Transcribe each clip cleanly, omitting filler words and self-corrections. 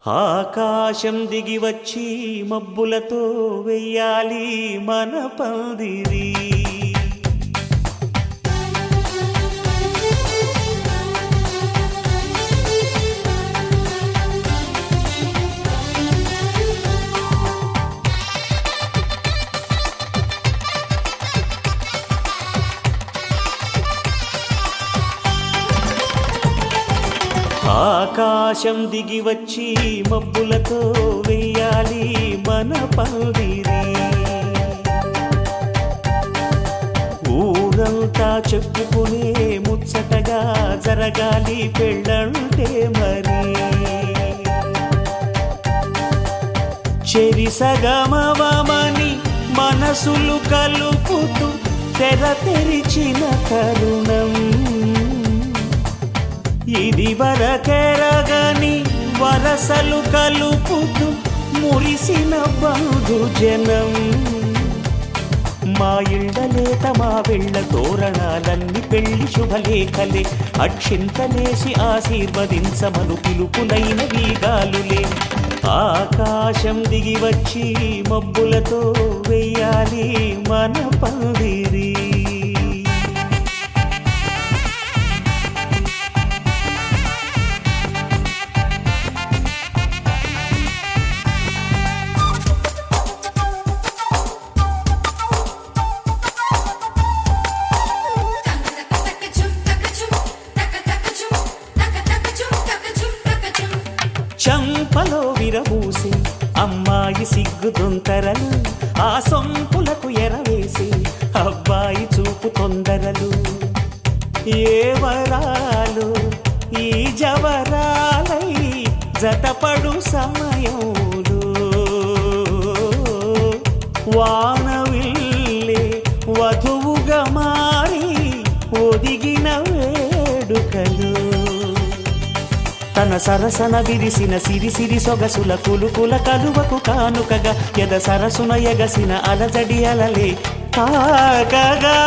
ఆకాశం దిగి వచ్చి మబ్బులతో వెయ్యాలి మన పందిరి. ఆకాశం దిగి వచ్చి మబ్బులతో వెయ్యాలి మన పందిరి. ఊరంతా చెప్పుకునే ముచ్చటగా జరగాలి పెళ్ళంటే మరి. చెరిసగమవమని మనసులు కలుపుతూ తెర తెరిచిన తరుణం. ఇది వరకెరగని వరసలు కలుపుతూ మురిసిన బంధుజనం. మా ఇళ్ళలేత మా వెళ్ళ తోరణాలన్నీ పెళ్లి శుభలేఖలే. అక్షింతలేసి ఆశీర్వదించమను పిలుపులైన వీగాలులే. ఆకాశం దిగి వచ్చి మబ్బులతో వెయ్యాలి మన పందిరి. చంపలో విరబూసి అమ్మాయి సిగ్గు తొంతరలు. ఆ సొంపులకు ఎరవేసి అబ్బాయి చూపు తొందరలు. ఏ వరాలు ఈ జవరాలై జతపడు సమయంలో. వానవిల్లే వధువుగా మారి ఒదిగిన వేడుకలు. తన సరసన విరిసిన సిరిసిరి సొగసుల కులుకుల కలువకు కానుకగా ఎద సరసున ఎగసిన అలజడి అలలే తాగగా.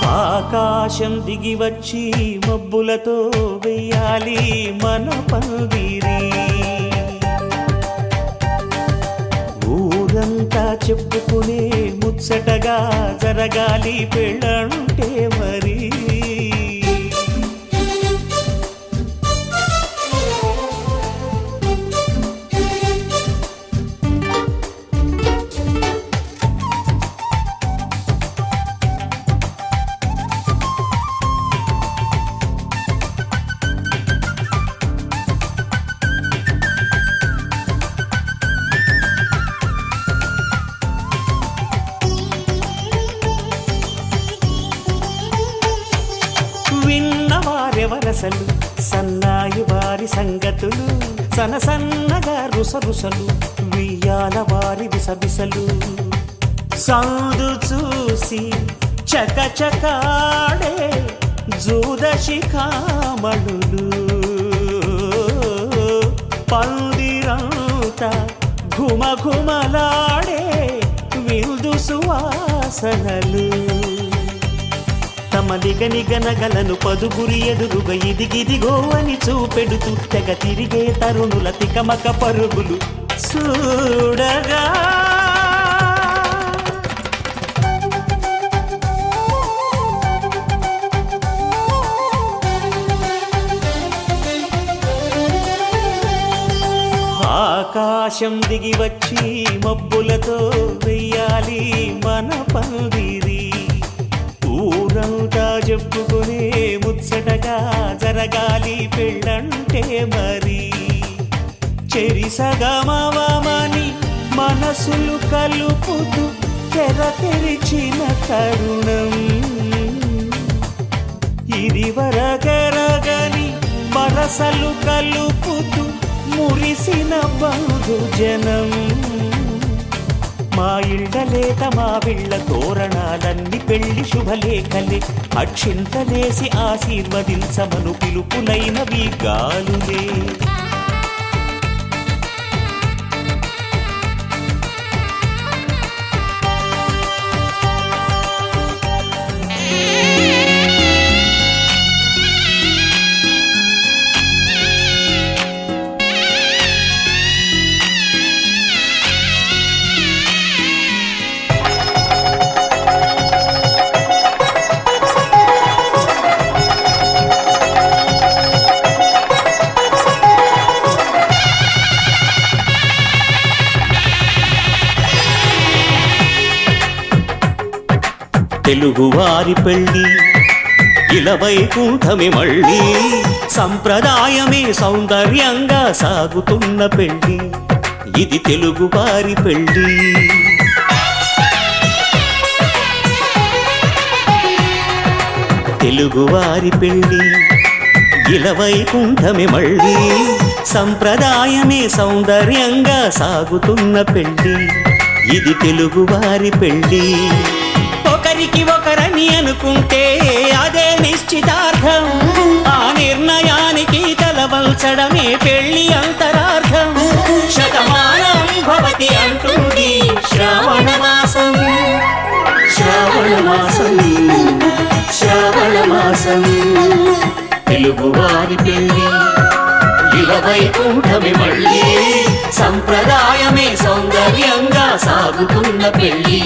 ఆకాశం దిగి వచ్చి మబ్బులతో వెయ్యాలి మన పందిరి. ఊరంతా చెప్పుకునే ముచ్చటగా జరగాలి పెళ్ళంటే మరి. విన్నవారెవరసలు సన్నాయి వారి సంగతులు. సనసన్నగా రుసరుసలు వియ్యాల వారి విసబిసలు. సందు చూసి చకచకాడే జూదశిఖామణులు. పందిరంతా ఘుమఘుమలాడే విందు సువాసనలు. తమ నిగనిగనగలను పదుగురి ఎదురుగా ఇదిగిదిగో అని చూపెడుతూ తెగ తిరిగే తరుణుల తికమక పరుగులు చూడగా. ఆకాశం దిగి వచ్చి మబ్బులతో వెయ్యాలి మన పందిరి. ఊరంతా చెప్పుకునే ముచ్చటగా జరగాలి పెళ్ళంటే మరి. చెరిసగమవమని మనసులు కలుపుతూ తెర తెరిచిన తరుణం. ఇది వరకెరగని వరసలు కలుపుతూ మురిసిన బంధుజనం. మా ఇళ్ళలేత మా విళ్ళ తోరణాలన్నీ పెళ్లి శుభలేఖలే అక్షింతలేసి ఆశీర్వదించమను పిలుపులైనవి గాలులే తెలుగువారి పెళ్ళి ఇలవైకుంఠమే మళ్ళీ సంప్రదాయమే సౌందర్యంగా సాగుతున్న పెళ్ళి ఇది తెలుగువారి పెళ్ళి తెలుగువారి పెళ్ళి ఇలవైకుంఠమే మళ్ళీ సంప్రదాయమే సౌందర్యంగా సాగుతున్న పెళ్ళి ఇది తెలుగువారి పెళ్ళి ఒకరికి ఒకరని అనుకుంటే అదే నిశ్చితార్థం ఆ నిర్ణయానికి తలవంచడమే పెళ్లి అంతరార్థం శతమానం భవతి అంటుంది శ్రావణ మాసం శ్రావణ మాసం శ్రావణ మాసం తెలుగువారి పెళ్లి ఇలవైకుంఠమే మళ్ళీ సంప్రదాయమే సౌందర్యంగా సాగుతున్న పెళ్లి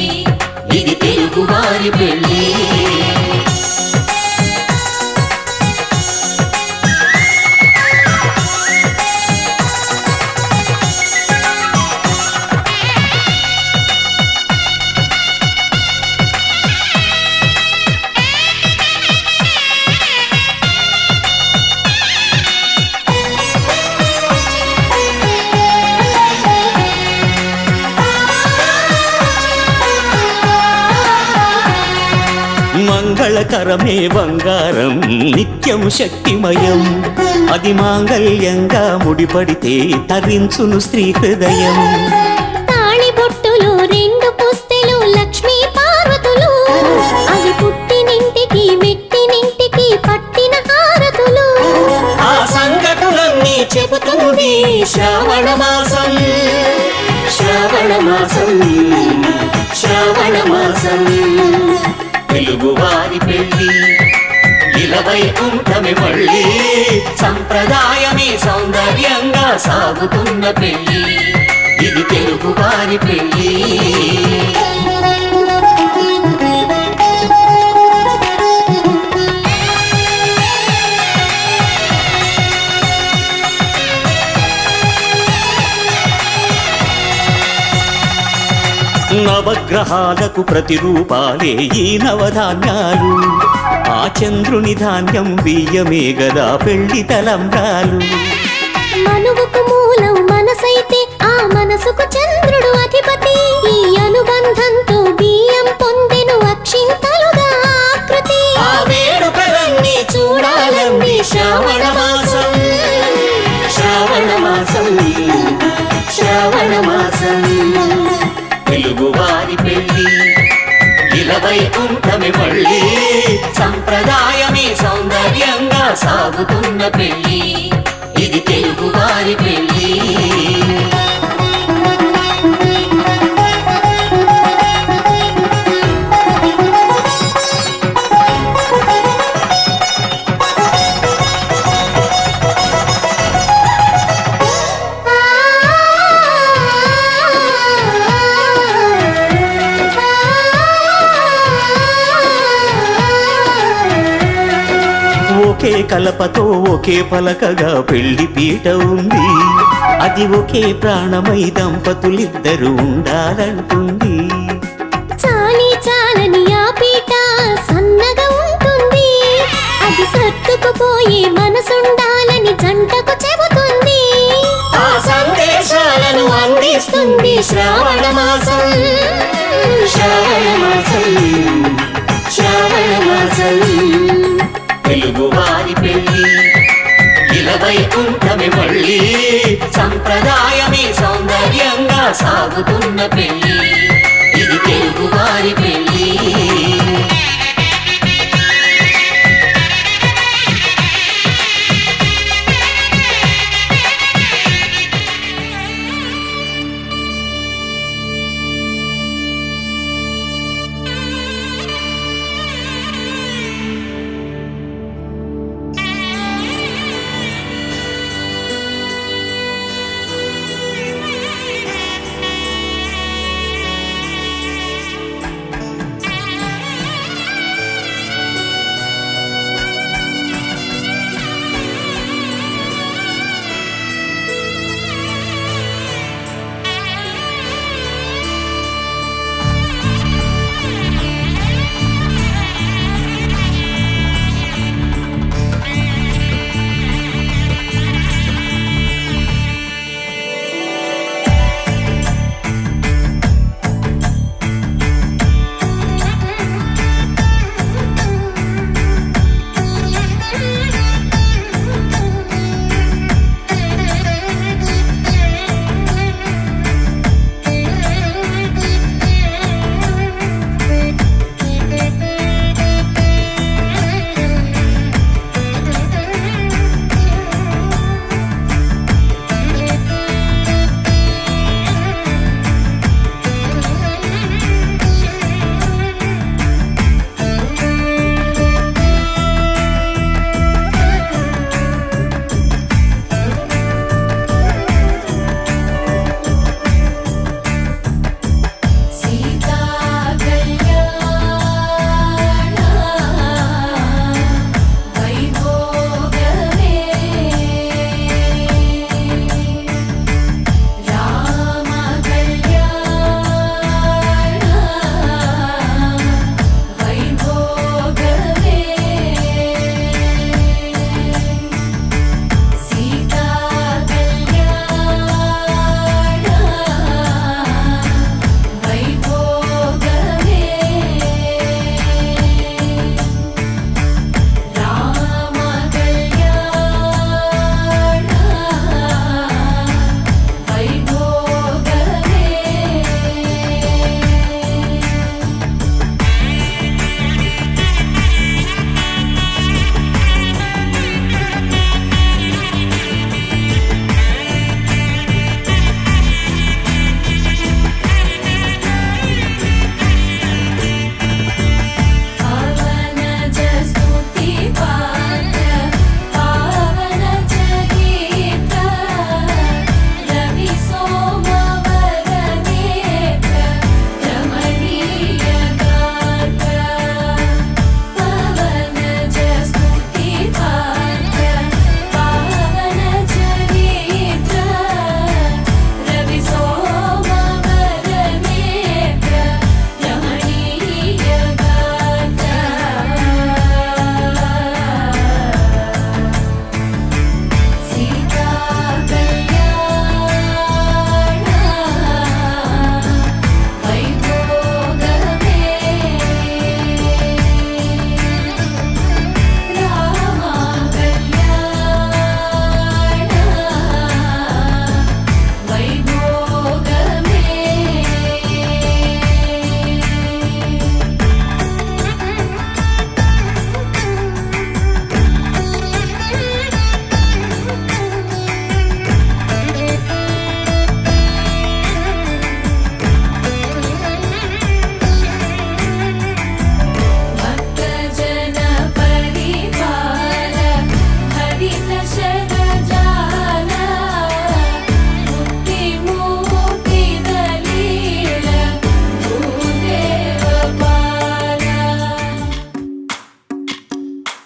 ఇది తెలుగువారి పెళ్ళి మంగళకరమే బంగారం నిత్యం శక్తిమయం అది మాంగళ్యంగా ముడిపడితే తరించును స్త్రీ హృదయం తాళిబొట్టులు రెండు పుస్తెలు లక్ష్మీ పార్వతులు అవి పుట్టినింటికి మెట్టినింటికి పట్టిన హారతులు ఆ సంగతులన్నీ చెబుతుంది శ్రావణ మాసం శ్రావణ మాసం శ్రావణ మాసం తెలుగువారి పెళ్ళి ఇలవైకుంఠమే మళ్ళీ సంప్రదాయమే సౌందర్యంగా సాగుతున్న పెళ్ళి ఇది తెలుగువారి పెళ్ళి నవగ్రహాలకు ప్రతిరూపాలే ఈ నవధాన్యాలు ఆ చంద్రుని ధాన్యం బియ్యమే గదా పెళ్లి తలంబ్రాలు మనువుకు మూలం మనసైతే ఆ మనసుకు చంద్రుడు అధిపతి ఈ అనుబంధంతో బియ్యం పొందెను అక్షింతలుగా ఆకృతి ఆ వేడుకలన్నీ చూడాలండి శ్రావణ మాసం శ్రావణ మాసం శ్రావణ మాసం తెలుగువారి పెళ్ళి ఇలవైకుంఠమే మళ్ళీ సంప్రదాయమే సౌందర్యంగా సాగుతున్న పెళ్ళి ఇది తెలుగువారి పెళ్ళి ఒకే కలపతో ఒకే పలకగా పెళ్లి పీట ఉంది అది ఒకే ప్రాణమై దంపతులిద్దరూ ఉండాలంటుంది చాలి చాలని ఆ పీట సన్నగా ఉంటుంది అది సర్దుకుపోయే మనసుండాలని జంటకు చెబుతుంది ఆ సందేశాలను అందిస్తుంది శ్రావణ మాసం శ్రావణ మాసం శ్రావణ మాసం తెలుగువారి పెళ్ళి ఇలవైకుంఠమే మళ్ళీ సంప్రదాయమే సౌందర్యంగా సాగుతున్న పెళ్ళి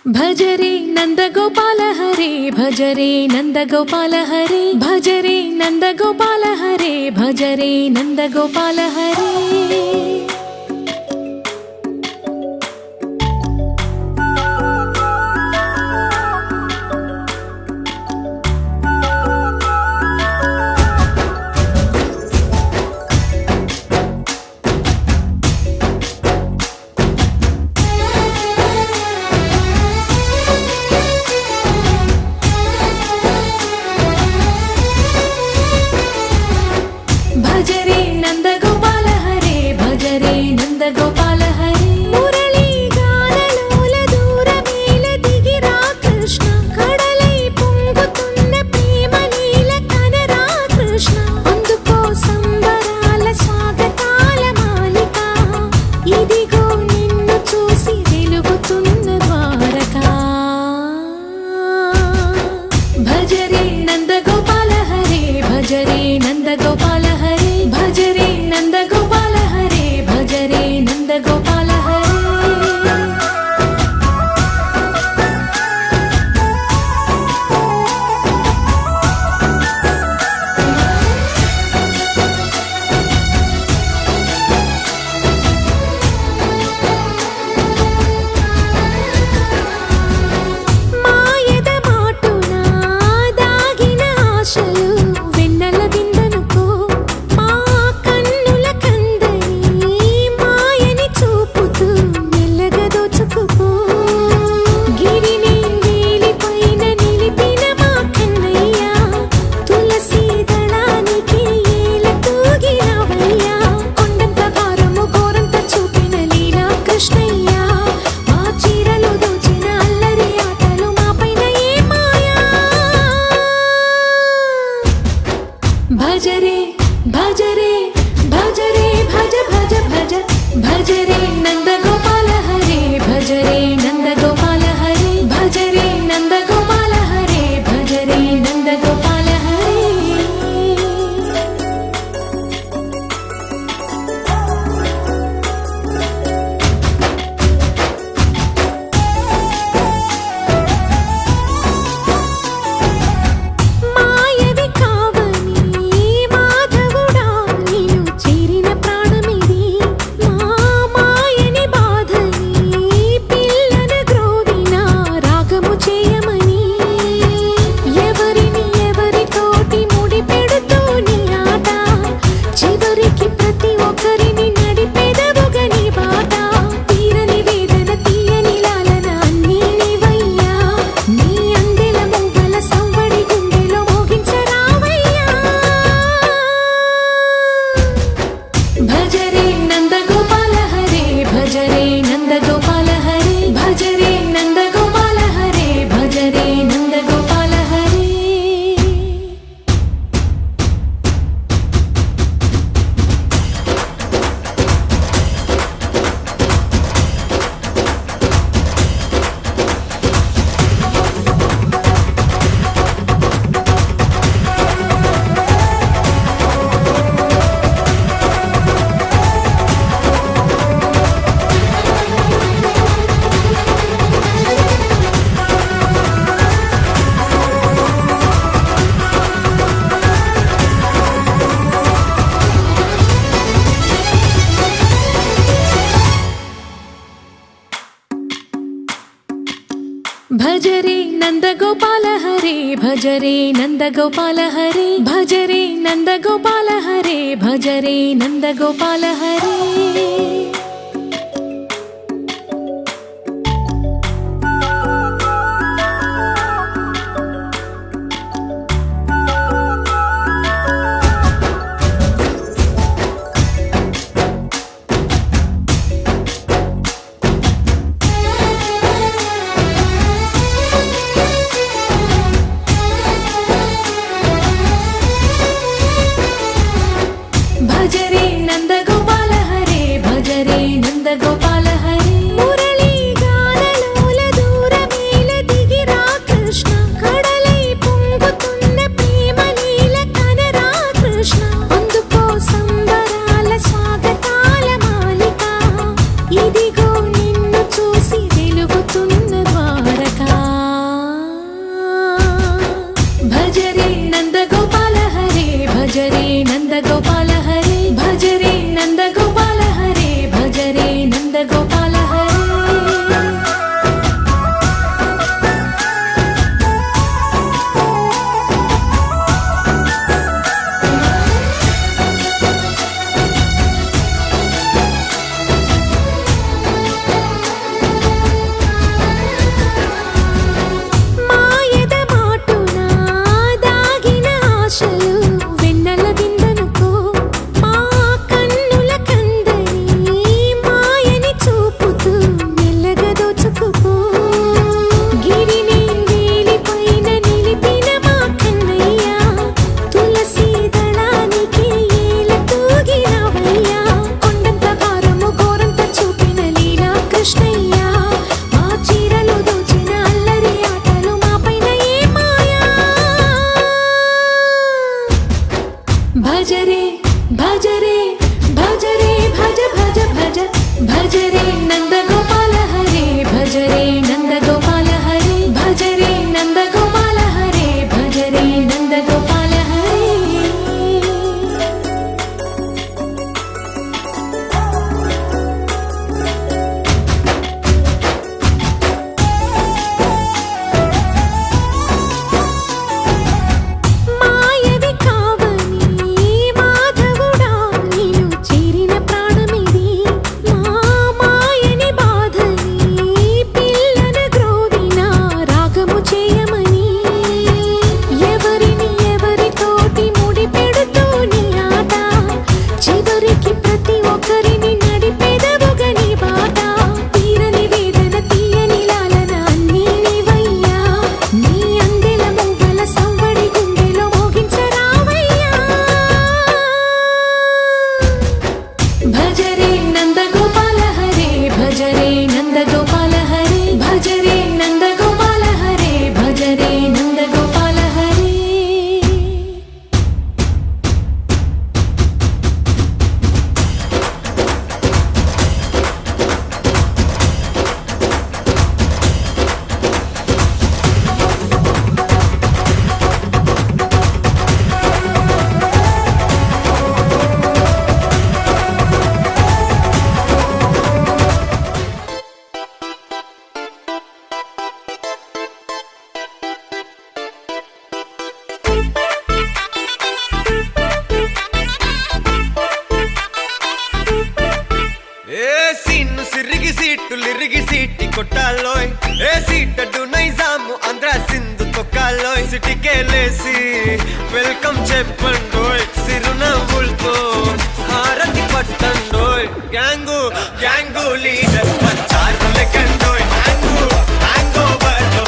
భజరే నందగోపాల హరే భజరే నందగోపాల హరే భజరే నందగోపాల హరే భజరే నందగోపాల హరే భజరే నందగోపాల హరే భజరే నందగోపాల హరే మురళీ గానలోల దూరమేల దిగిరా కృష్ణ కడలై పొంగుతున్న ప్రేమ నీల కనరా కృష్ణ అందుకో సంబరాల స్వాగతాల మాలిక ఇదిగో నిన్ను చూసి వెలుగుతున్న ద్వారకా భజరే నందగోపాల హరే భజరే నందగోపాల హరే భజరే నందగోపాల హరే భజరే నందగోపాల హరే మాయద మాటున దాగిన ఆశలు వెన్నెల విందనుకో మా కన్నుల కందని మాయని చూపుతూ మెల్లగా దోచుకుపో గిరిని వేలిపైన నిలిపిన మా కన్నయ్య తులసి దళానికి ఏల తూగినవయ్యా కొండంత భారము గోరంత చూపిన లీలా కృష్ణయ్య మా చీరలు దోచిన అల్లరి ఆటలు మాపైన ఏ మాయా భజరే భజరే భజరే భజ భజ భజ భజరే నందగోపాల హరే భజరే నందగోపాల హరే భజరే నందగోపాల హరే భజరే నందగోపాల హరే మాయవి కావని మాధవుడా నిన్ను చేరిన ప్రాణమిది మా మాయని బాధని పిల్లన గ్రోవిన రాగము చేయమని ఎవరిని ఎవరితోటి ముడి పెడుతూ నీ ఆట చివరికి ప్రతి ఒక్కరిని నడిపెదవుగా నీ బాట తీరని వేదన తీయని లాలన అన్నీ నీవయ్యా నీ అందెల మొగ్గల సంవడి గుండెలో మోగించరావయ్యా భజరే నందగోపాల హరే భజరే నందగోపాల హరే భజరే నందగోపాల హరే భజరే నందగోపాల హరే భజరే నందగోపాల హరే భజరే నందగోపాల హరే భజరే నందగోపాల హరే భజరే నందగోపాల హరే భజరే నందగోపాల హరే భజరే కొట్టాలోయ్ ఏసీ టడ్డు నైజాము ఆంధ్ర సింధు తొక్కాలోయ్ సిటీకే లేసి వెల్కమ్ చెప్పండోయ్ సిరునవ్వులతో హారతి పట్టండోయ్ గ్యాంగు గ్యాంగు లీడర్ పంచారు లెక్కండోయ్ హ్యాంగు హ్యాంగ్ ఓవర్లో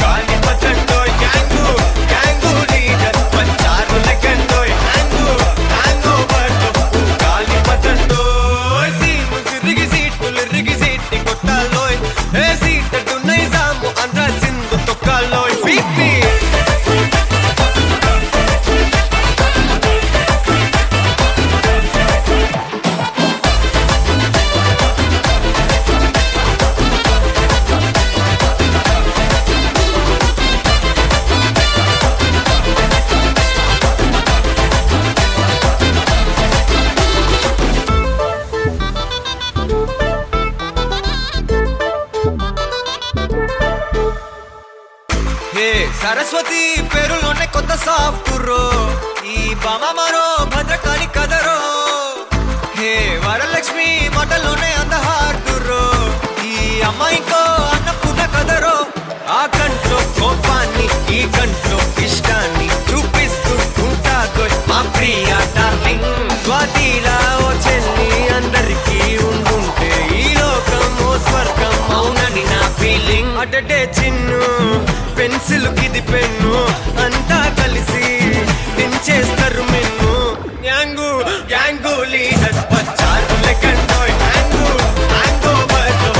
గాలి పట్టండోయ్ గ్యాంగు గ్యాంగు లీడర్ పంచారు లెక్కండోయ్ హ్యాంగు హ్యాంగ్ ఓవర్లో గాలి పట్టండోయ్ సీము సిరిగి సీటి కొట్టాలోయ్ ఏ సీటు నైజాము ఆంధ్ర సింధు తొక్కాలోయ్ బీపీ సరస్వతి పేరులోనే కొత్త సాఫ్ట్ రో ఈ బామ మరో భద్రకాళి కదరో హే వరలక్ష్మి మాటలోనే అంత హార్ట్ రో ఈ అమ్మాయికో అన్నపూర్ణ కదరో ఆ కంట్లో కోపాన్ని ఈ కంట్లో ఇష్టాన్ని చూపిస్తూ ఉంటాదో మా ప్రియ డార్లింగ్ స్వాతిలా ఓ చెల్లి అందరికీ ఉండుంటే ఈ లోకం ఓ స్వర్గం అవునని నా ఫీలింగ్ అటటే చిన్ను పెన్సిల్ కిది పెన్ను అంతా కలిసి దించేస్తారు మెన్ను గ్యాంగు గ్యాంగు లీడర్ వచ్చారు లెక్కండోయ్ హ్యాంగు హ్యాంగ్ ఓవర్లో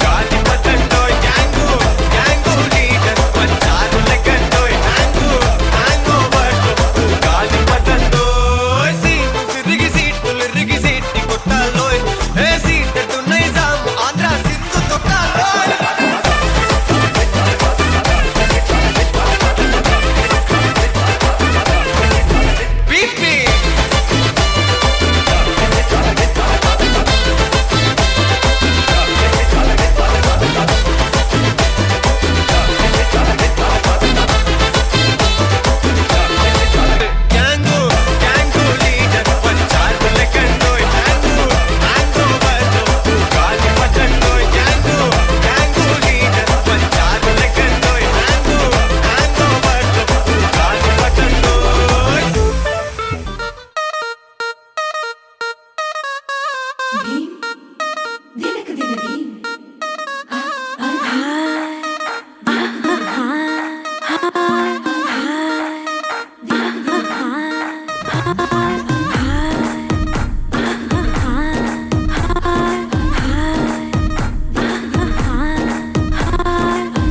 గాలి పట్టండోయ్ గ్యాంగు గ్యాంగు లీడర్ వచ్చారు లెక్కండోయ్ హ్యాంగు హ్యాంగ్ ఓవర్లో గాలి పట్టండోయ్ సీము సిరిగి సీటి కొట్టాలోయ్ ఏ సీటు నైజాము ఆంధ్ర సింధు తొక్కాలోయ్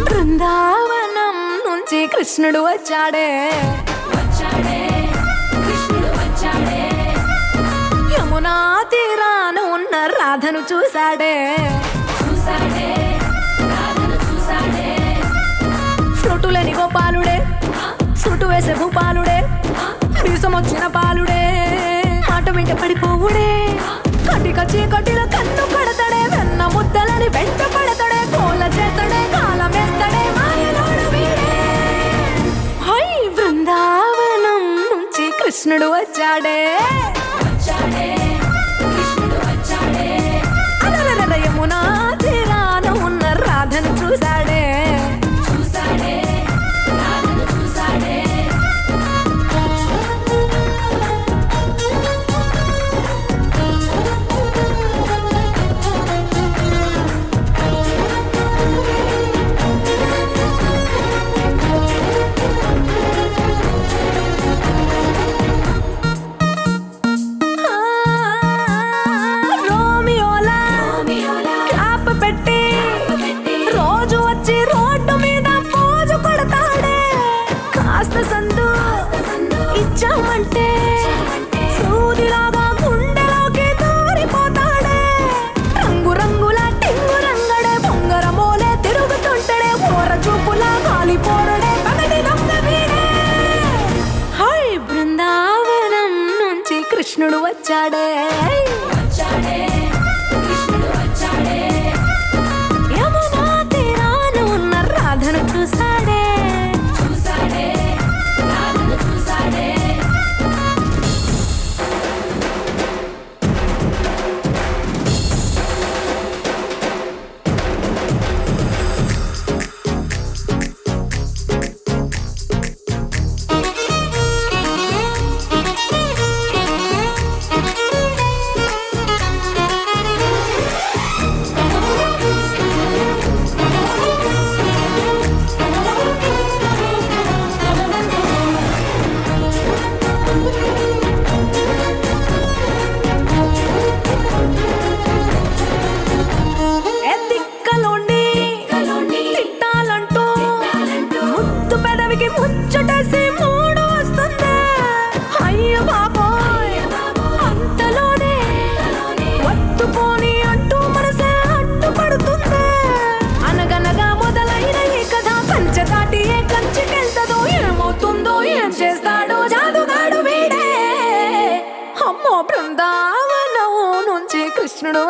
బృందావనం నుంచి కృష్ణుడు వచ్చాడే యమునా తీరాన ఉన్న రాధను చూశాడే ఫ్లూటులేని గోపాలుడే సుటు వేసే భూపాలుడే మీసం వచ్చిన పాలుడే మాట వెంట పడిపోవుడే కటిక చీకటిలో కన్ను కడతాడే వెన్న ముద్దలని వెంట పడతాడే కోల చేస్తాడే కాలం వేస్తాడే మాయలోడు వీడే హై బృందావనం నుంచి కృష్ణుడు వచ్చాడే అలరల యమునా తీరాన ఉన్న రాధను చూశాడే కృష్ణుడు వచ్చాడే యమునా తీరాన ఉన్న రాధను చూశాడే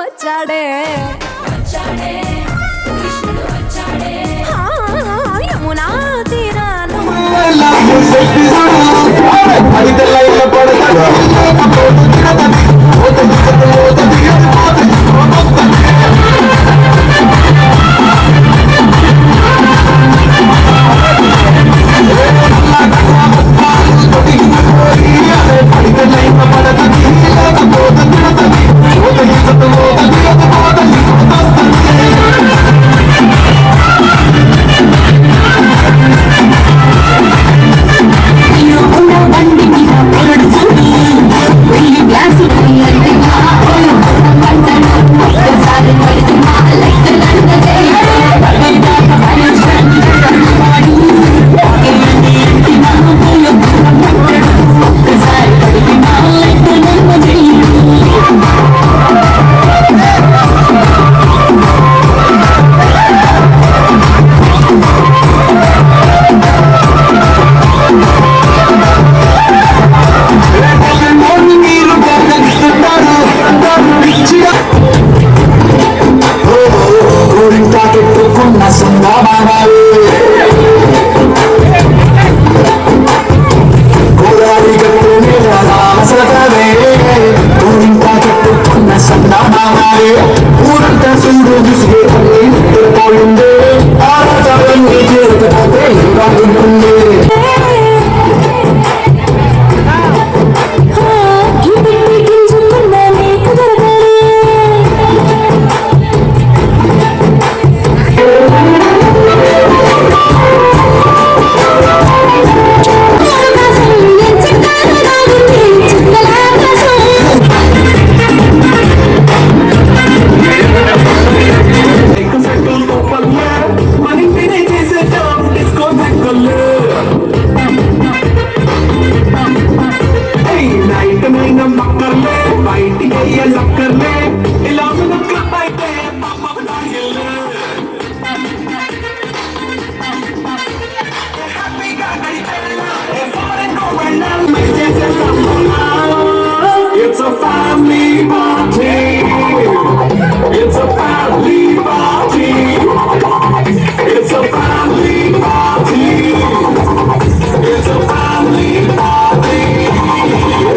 వచ్చాడే ఆ, యమునా తీరాన It's a family party. It's a family party. It's a family party. It's a family party.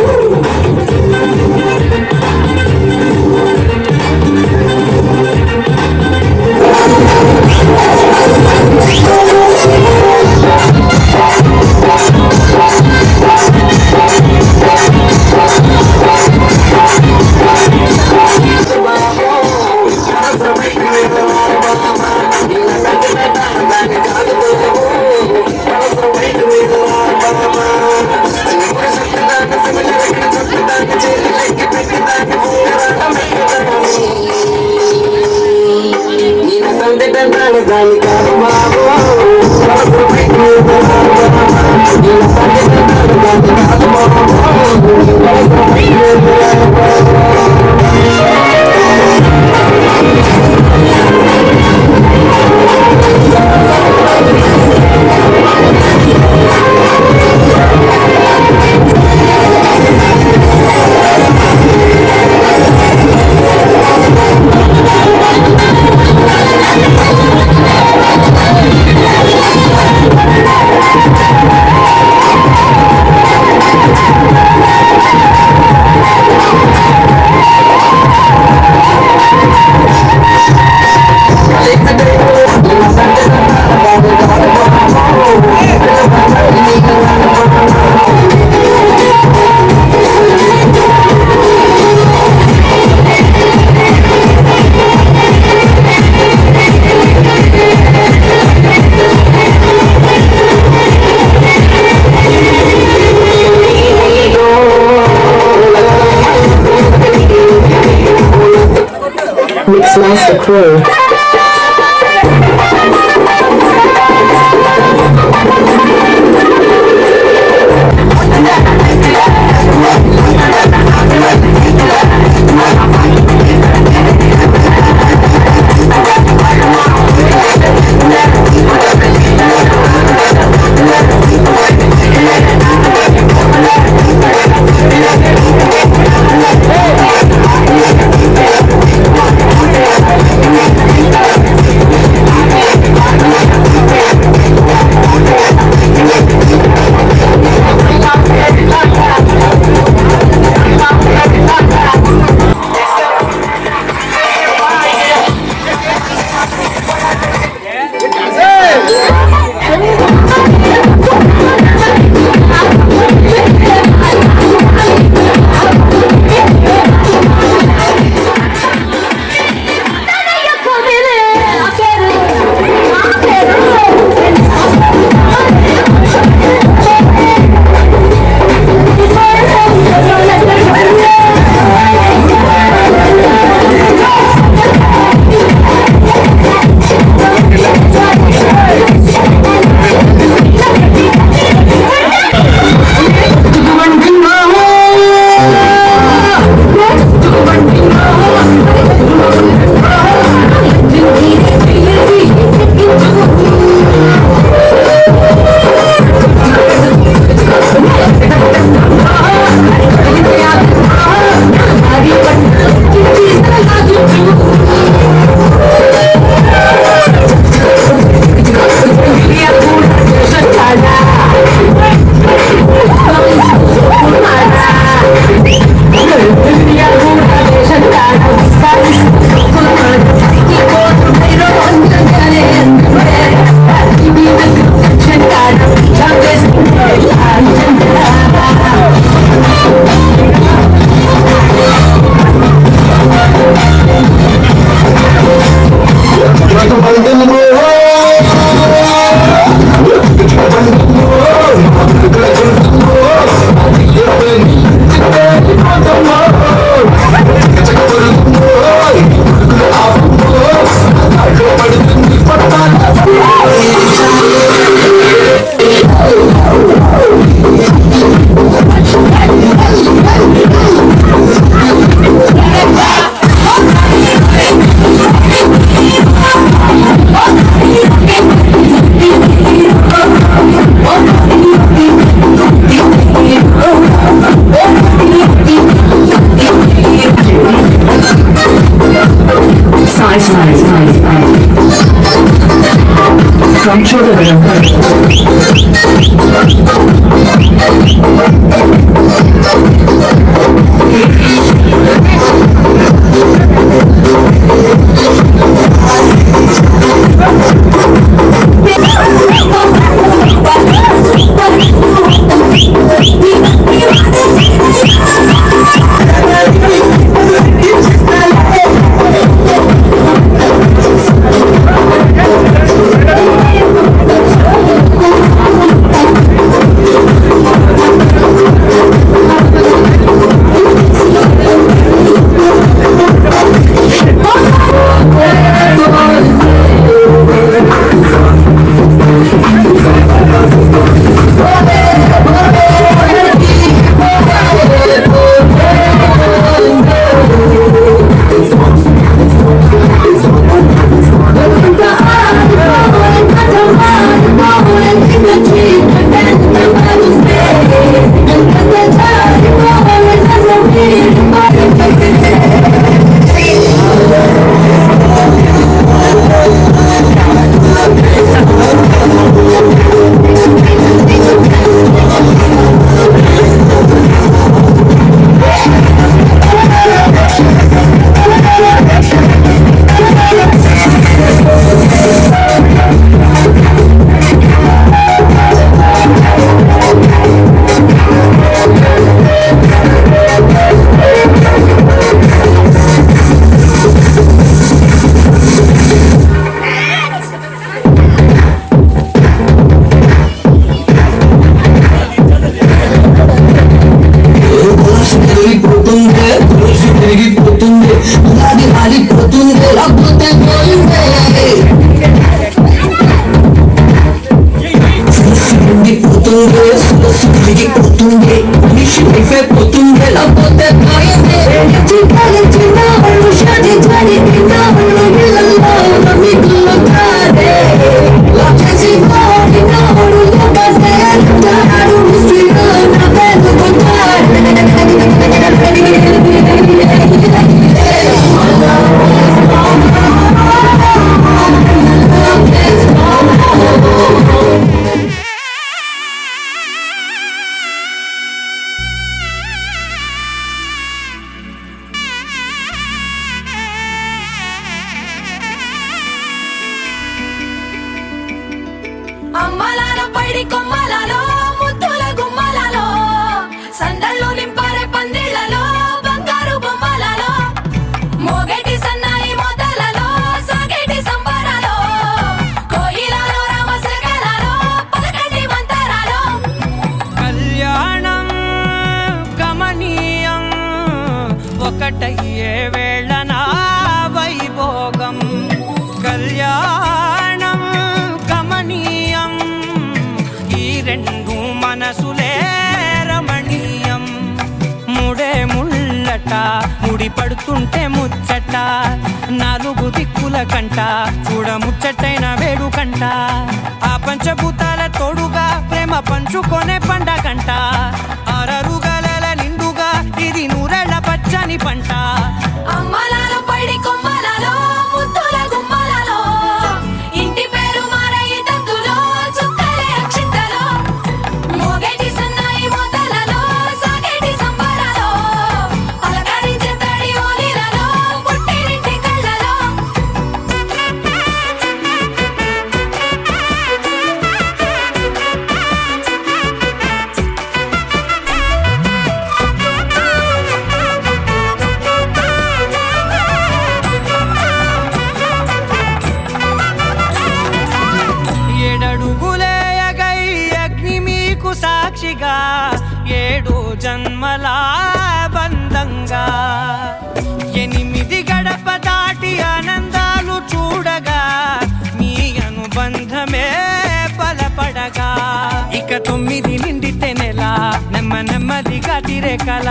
Mixmaster Crew. అమ్మలాలో పైడి కొమ్మలలో ముద్దుల గుమ్మలలో సందళ్ళు నింపారే పందిళ్లలో బంగారు బొమ్మలలో మోగేటి సన్నాయి మోతలలో సాగేటి సంబరాలో కోయిలలో రామశకలలో పలకటి మంతరాలో కళ్యాణం గమనీయం ఒకటయ్యే వేళ నా వైభోగం కళ్యాణం గమనీయం ఈ రెండు మనసులే రమణీయం ముడే ముళ్ళట ముడి పడుతుంటే ముచ్చట నాలుగు దిక్కుల కంట చూడ ముచ్చటైన వేడుకంట ఆ పంచభూతాల తోడుగా ప్రేమ పంచుకొనే పండగంట ఆరరుగల నిండుగా ఇది నూరెళ్ళ పచ్చని పంట అమ్మలాలో పైడి కొమ్మలలో ముద్దుల గుమ్మలలో ఇంటి పేరు మారయి తంతులో చుక్కలే అక్షింతలో మోగేటి సన్నాయి మోతలలో సాగేటి సంబరాలో పలకరించే తడి ఓలిలలో పుట్టినింటి కళ్ళలో ఏడడుగులేయగై అగ్ని మీకు సాక్షిగా ఏడు జన్మల బంధంగా 8 గడప దాటి ఆనందాలు చూడగా మీ అనుబంధమే బలపడగా ఇక 9 నిండితే నెల నెమ్మదిగా తిరేకల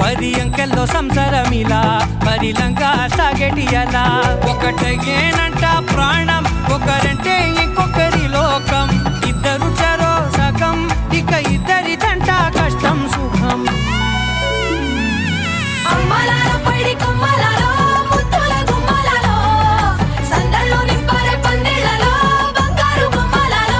10 అంకెల్లో సంసారమిలా పరిలంగా సాగేటి అలా ఒకటేనంట ప్రాణం ఒకరంటే ఇంకొకరి లోకం ఇద్దరు చరో సగం ఇక ఇద్దరిదంట కష్టం సుఖం అమ్మలాలో పైడి కొమ్మలలో ముద్దుల గుమ్మలలో సందళ్ళు నింపారే పందిళ్లలో బంగారు బొమ్మలలో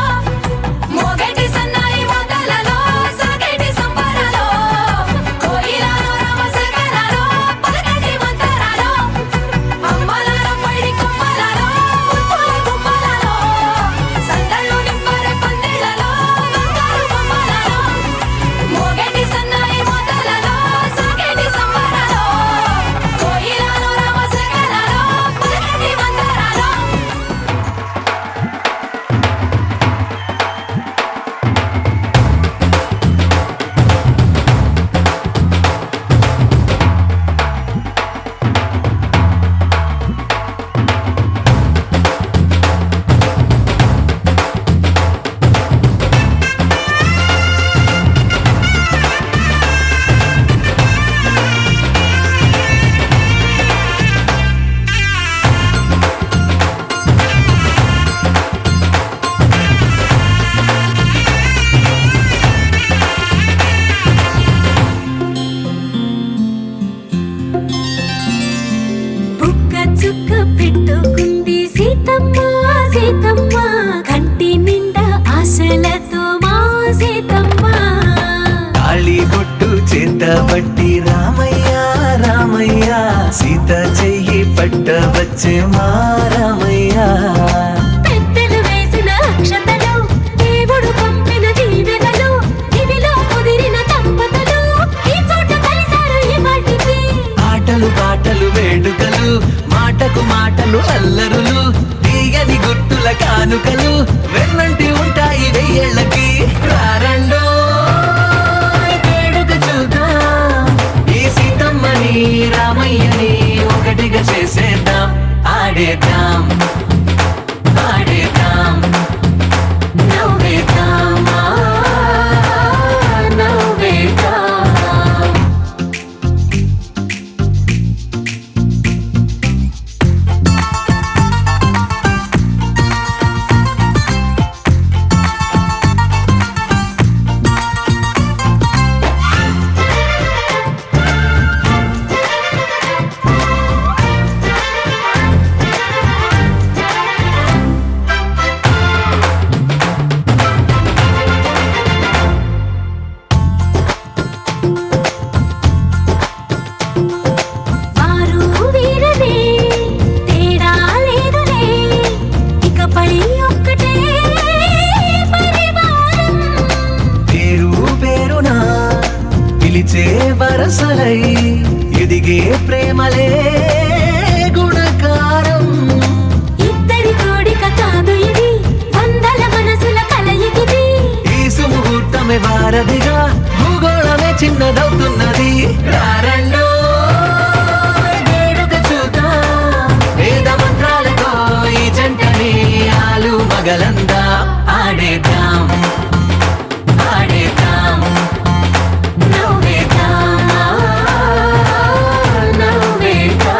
పట్టబట్టి రామయ్య రామయ్య సీత చెయ్యి పట్టవచ్చే మా రామయ్య పెద్దలు వేసిన అక్షతలు దేవుడు పంపిన దీవెనలు ఇవిలో కుదిరిన దంపతులు ఈ చోట కలిసారు ఈ వాటికి ఆటలు పాటలు వేడుకలు మాటకు మాటలు అల్లరులు తీయని గుట్టుల కానుకలు వెన్నంటి ఉంటాయి వెయ్యేళ్ళకి రారండో వేడుక చూద్దాం ఈ సీతమ్మని రామయ్యని ఒకటిగా చేసేద్దాం ఆడేద్దాం ఆడేద్దాం నవ్వేద్దాం నవ్వేద్దాం వారు వీరనే తేడా లేదులే ఇకపై ఒక్కటే పరివారం పేరు పేరునా పిలిచే వరసలై ఎదిగే ప్రేమలే గుణకారం ఇద్దరి కోడిక కాదు ఇది వందల మనసుల కలయికిది ఈ సుముహూర్తమే వారధిగా భూగోళమే చిన్నదవుతున్నది రారండో వేడుక చూద్దాం వేద మంత్రాలతో ఈ జంటని ఆలు మగలందా ఆడేద్దాం ఆడేద్దాం నవ్వేద్దాం నవ్వేద్దాం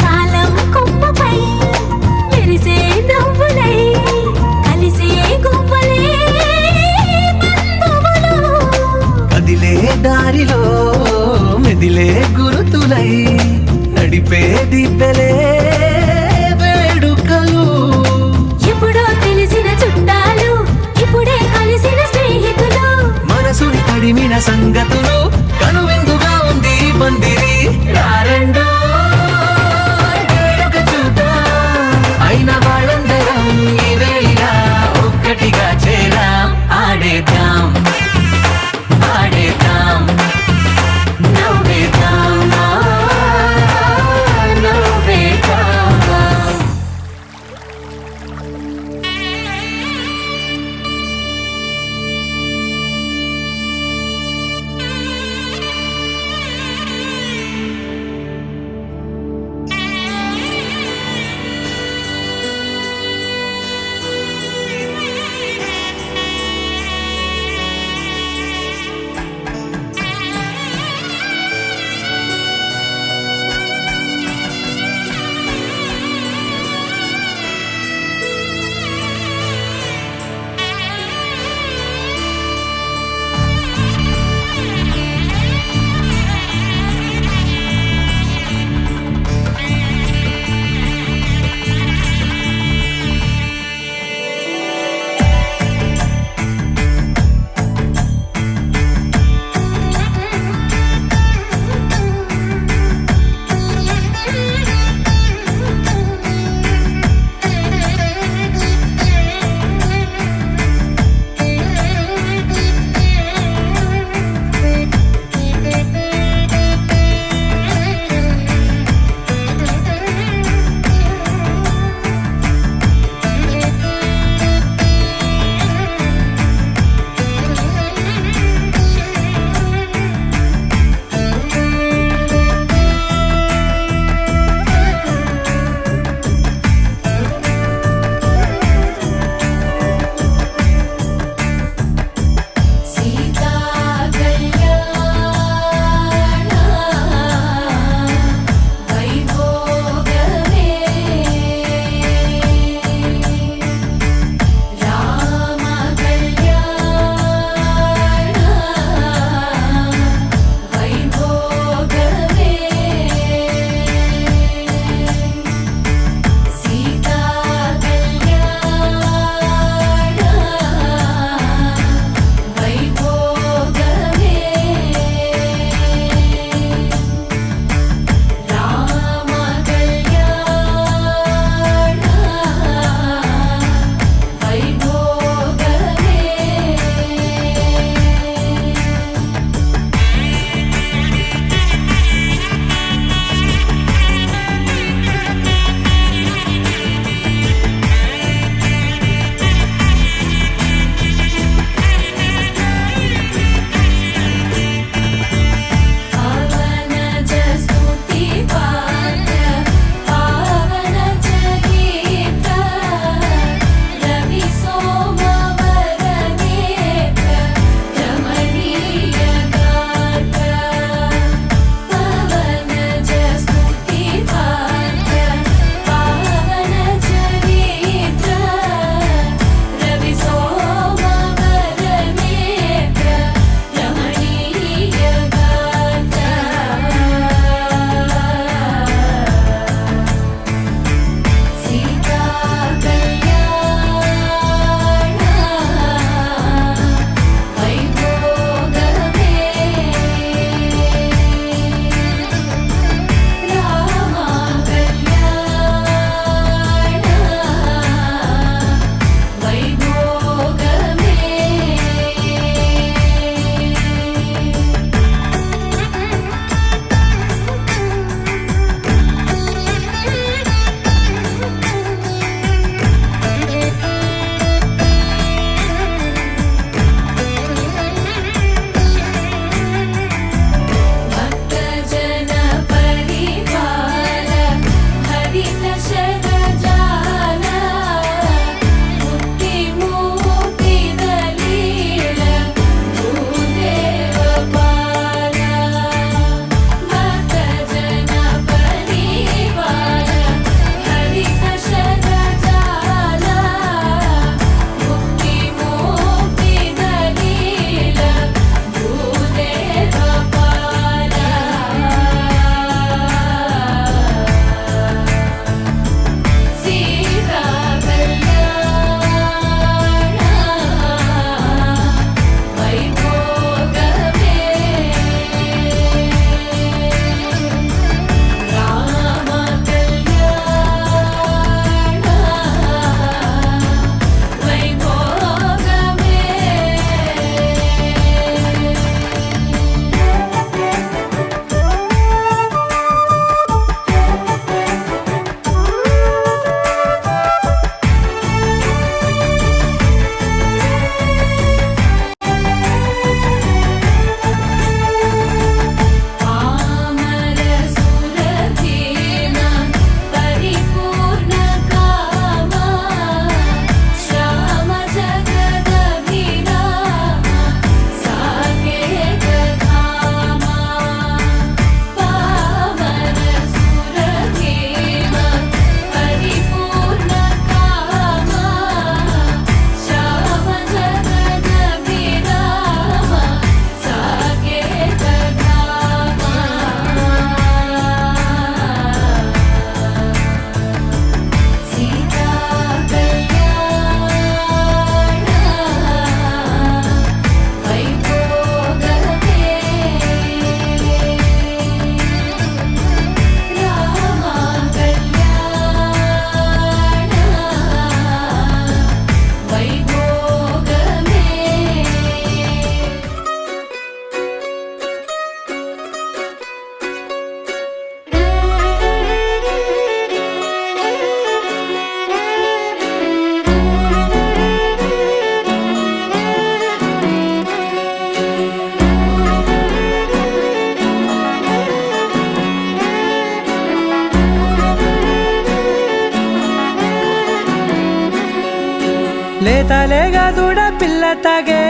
కాలం కొమ్మపై మెరిసే నవ్వులై కలిసే గువ్వలే బంధువులు కదిలే దారిలో మెదిలే గురుతులై నడిపే దిబ్బెలే వేడుకలు ఎప్పుడో తెలిసిన చుట్టాలు ఇప్పుడే కలిసిన స్నేహితులు మనసుని తడిమిన సంగతులు కనువిందుగా ఉంది ఈ పందిరి రారండో వేడుక చూద్దాం అయిన వాళ్ళందరం ఈ వేళ ఒక్కటిగా చేరాం ఆడేద్దాం ఆడేద్దాం నవ్వేద్దాం నవ్వేద్దాం లేతలేగా దూడ పిల్ల తాగే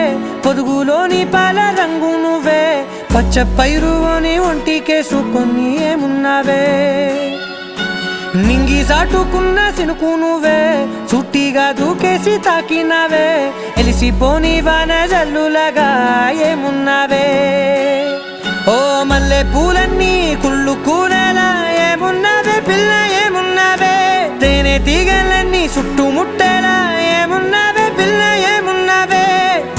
పొదుగులోని పాల రంగు నువ్వే పచ్చ పైరుని ఒంటికేసుకొని ఏమున్నావే నింగి సాటుకున్న సినుకు నువ్వే చుట్టిగా దూకేసి తాకినావే ఎలిసిపోని వాన జల్లులగా ఏమున్నావే ఓ మల్లె పూలన్నీ కుళ్ళు కూరలా ఏమున్నావే పిల్ల ఏమున్నావే తేనె తీగలన్నీ చుట్టుముట్టేలా ఏమున్నావే పిల్ల ఏమున్నావే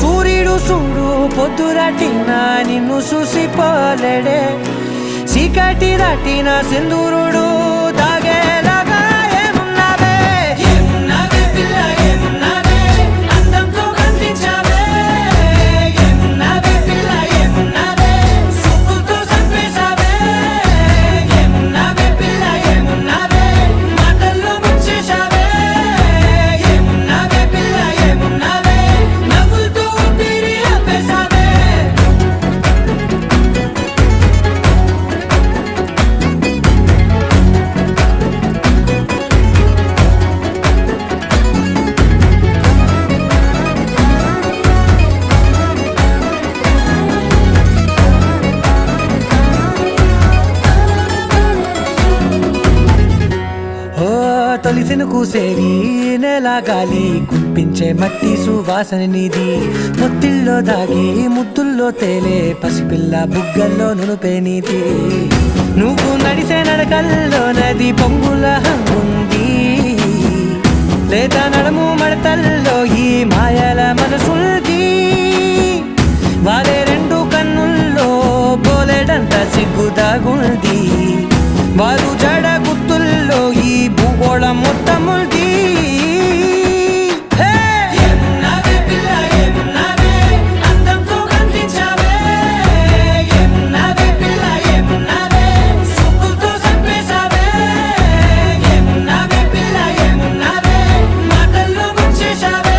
సూర్యుడు చూడు పొద్దురాటినా నిన్ను చూసిపోలేడే చీకటి దాటిన సింధూరుడు తాగేలాగా ఏమున్నావే ఏమున్నావే పిల్ల ఏమున్నావే అందంతో కనిపించావే ఏమున్నావే పిల్ల ఏమున్నావే సుక్కుతో చంపేశావే ఏమున్నావే పిల్ల ఏమున్నావే మాటల్లో ముంచేశావే ఏమున్నావే పిల్ల ఏమున్నావే నవ్వులతో ఊపిరి ఆపేశావే ఓ తొలిసిన కూసేరి నెల గాలి కుప్పించే మట్టి సువాసన నీది ముత్తిల్లో దాగి ముత్తుల్లో తేలే పసిపిల్ల బుగ్గల్లో నునుపే నీది నువ్వు నడిసే నడకల్లో నది పొంగుల హంగుంది లేదా నడుము మడతల్లో ఈ మాయల మనసుంది వారే రెండు కన్నుల్లో పోలేడంత సిగ్గు దాగుంది వారు జడ గుర్తుల్లో ఈ భూగోళం మొత్తముంది ఏమున్నావే పిల్ల ఏమున్నావే అందంతో కనిపించావే ఏమున్నావే పిల్ల ఏమున్నావే సుక్కుతో చంపేశావే ఏమున్నావే పిల్ల ఏమున్నావే మాటల్లో ముంచేశావే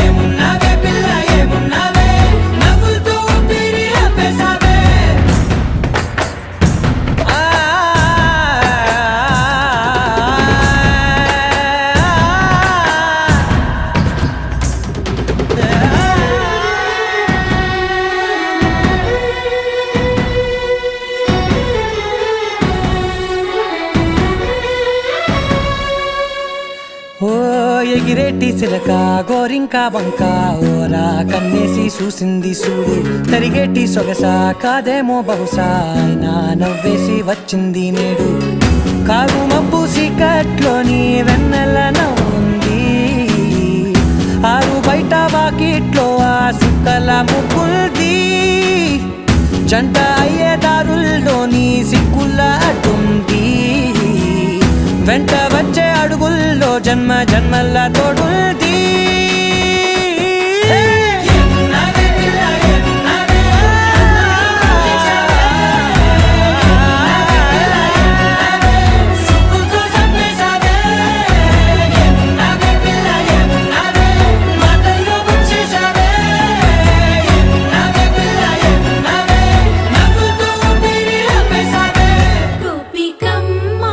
ఏమున్నావే పిల్ల ఏమున్నావే నవ్వులతో ఊపిరి ఆపేశావే ఓ ఎగిరేటి సిలక గోరింక వంక ఓరా కన్నేసి చూసింది చూడు తరిగేటి సొగస కాదేమో బహుశా అయినా నవ్వేసి వచ్చింది నేడు కారు మబ్బు సీకట్లోని వెన్నెల నవ్వుంది ఆరు బయట వాకిట్లో ఆ సుక్కల ముగ్గుల్ది జంట అయ్యే దారుల్లోని సిగ్గుల అడ్డుంది వెంట వచ్చే అడుగుల్లో జన్మ జన్మల తోడుంది ఏమున్నావే పిల్ల ఏమున్నావే సుక్కుతో చంపేశావే ఏమున్నావే పిల్ల ఏమున్నావే మాటల్లో ముంచేశావే ఏమున్నావే పిల్ల ఏమున్నావే నవ్వులతో ఊపిరి ఆపేశావే గోపికమ్మ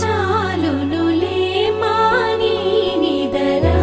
చాలునులే మాని నిదరా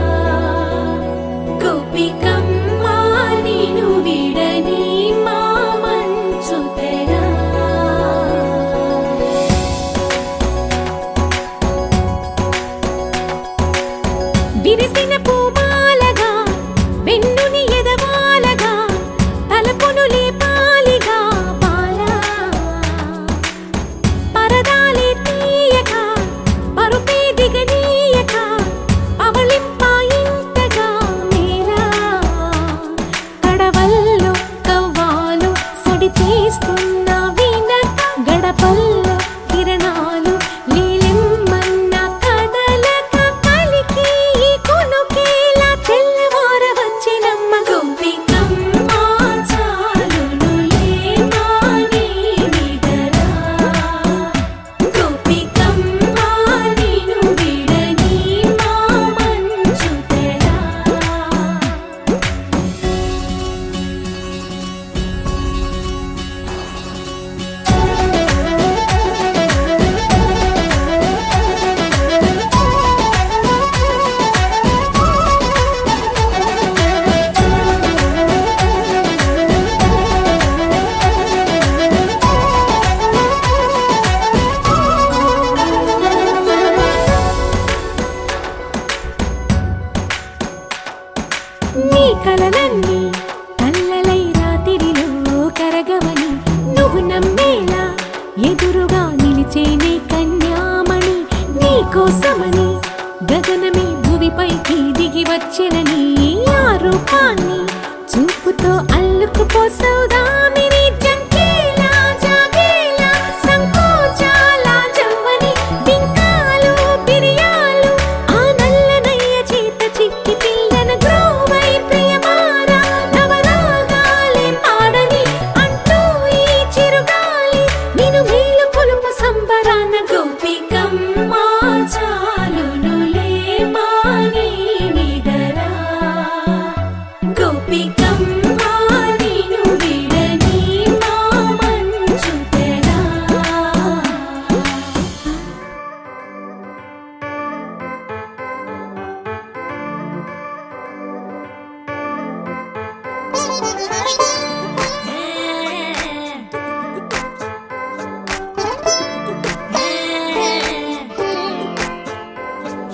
కోసమని గగనమే భూమిపైకి దిగి వచ్చినని ఆ రూపాన్ని చూపుతో అల్లుకుపోసౌదామిని జంకేలా జాగేలా సంకోచాల జవ్వని బింకాలు బిరియాలు ఆ నల్లనయ్య చేత చిక్కి పిల్లన గ్రోవై ప్రియమారా నవరాగాలే పాడని అంటూ ఈ చిరుగాలి నిన్ను మేలు కొలుపు సంబరాన గోపికమ్మ చాలునులే మాని నిదరా గోపికమ్మ నిన్ను విడని మా మంచు తెరా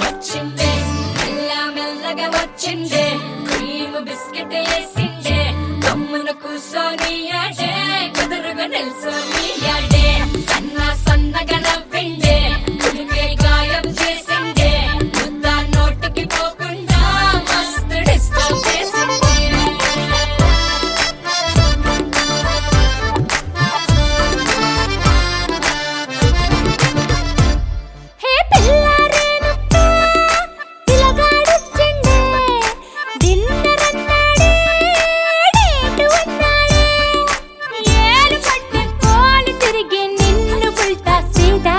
వచ్చిందే మెల్ల మెల్లగా వచ్చిందే క్రీమ్ బిస్కెట్ వేసిందే కమ్మున కూసోని యాడే కుదురుగా నిల్సోని యాడే సన్న సన్నగా నవ్విండే కుడికే గాయం చేసిందే ముద్ద నోటికి పోకుండా మస్తు డిస్టర్బ్ చేసిందే హే పిల్లారేనప్ప పిలగాడొచ్చిండే డిన్నర్ అన్నాడే డేటు అన్నాడే ఏలు పట్టు కోలు తిరిగి నిన్ను పుల్టా సీదా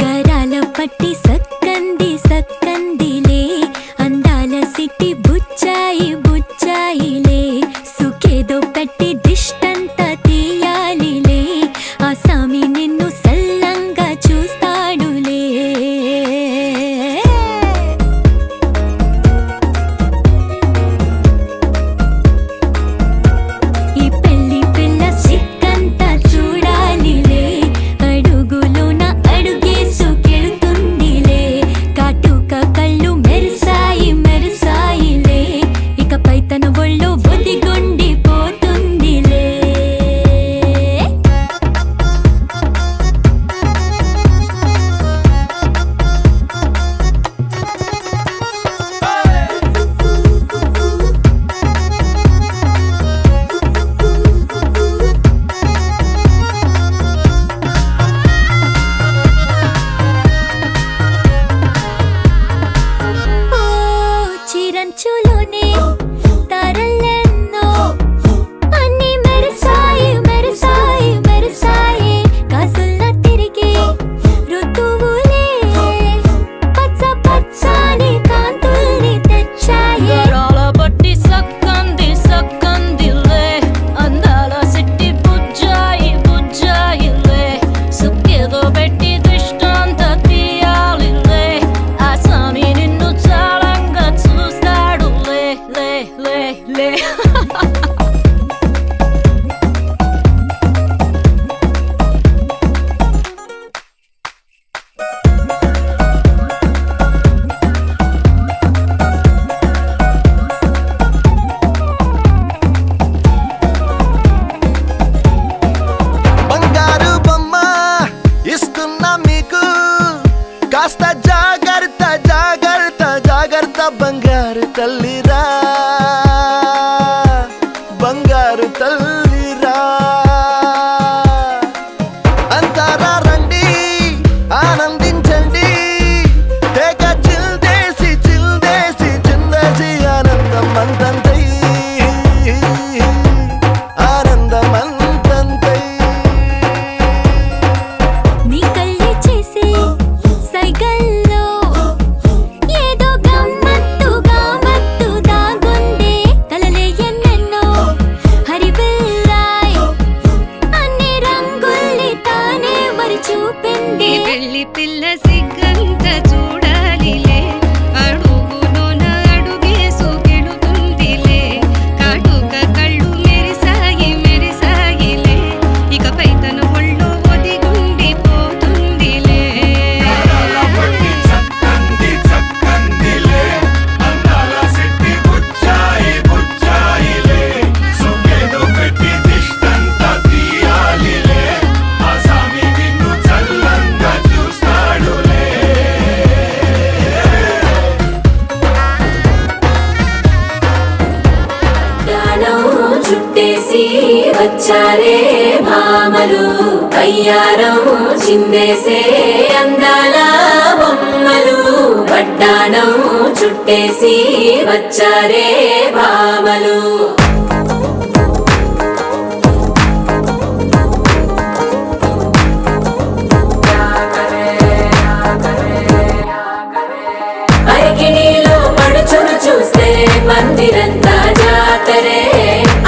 గరాల పట్టి సక్కంది సక్కందిలే అందాల సిట్టి బుచ్చాయి బుచ్చాయిలే సుఖేదో పెట్టి దిష్టంతా తీయాలిలే ఆ సామి నిన్ను సల్లంగా చూస్తాడులే ఈ పెళ్లి పిల్ల సిక్కంతా చూడాలిలే అడుగులోన అడుగేసుకెళ్తుందిలే కాటుక కళ్ళు మెరిసాయి మెరిసాయిలే ఇకపై తన ఒళ్ళు బొదిగుండిపోతుందిలే ఓ చిరంచులోనే తారలెన్నో అన్ని మెరిసాయి మెరిసాయి మెరిసాయి కాసుల్లా తిరిగి ఋతువులే పచ్చ పచ్చని కాంతుల్ని తెచ్చాయి గరాల పట్టి సక్కంది సక్కందిలే అందాల సిట్టి బుజ్జాయి బుజ్జాయిలే సుక్కేదో పెట్టి దృష్టాంత తీయాలిలే ఆ స్వామి నిన్ను చాలంగా చూస్తాడు లే లే లే లే బంగారు బొమ్మ ఇస్తున్నా మీకు కాస్త జాగ్రత్త జాగ్రత్త జాగ్రత్త బంగారు తల్లిరా బంగారు తల్లిరా అంతారా రండి ఆనందించండి తెగ చిల్దేసి చిల్దేసి చిందేసి ఆనందం అంతంతై ఆనందం అంతంతై నీ కళ్ళే చేసే సైగల్లో ఏదో గమ్మత్తుగా మత్తు దాగుందే కలలే ఎన్నెన్నో హరిబిల్లాయ్ అన్ని రంగుల్ని తానే మరి చూపింది పెళ్లి పిల్ల సిగ్గంత చూడాలిలే అడుగులోన అడుగేసుకెళుతుందిలే కాటుక కళ్ళు మెరిసాయి మెరిసాయిలే ఇకపై తన ఒళ్ళు ఒదిగుండిపోతుందిలే చక్కంది చక్కందిలే అందాల సిట్టి బుచ్చాయి బుచ్చాయిలే సుఖేదో పెట్టి దిష్టంతా తీయాలిలే ఆ సామి నిన్ను చల్లంగా చూస్తాడులే దానం చుట్టేసి వచ్చారే భామలు అయ్యారం చిందేసే అందాల బొమ్మలు వడ్డాణం చుట్టేసి వచ్చారే భామలు అరికిణీలో పడుచును చూస్తే మందిరంతా జాతరే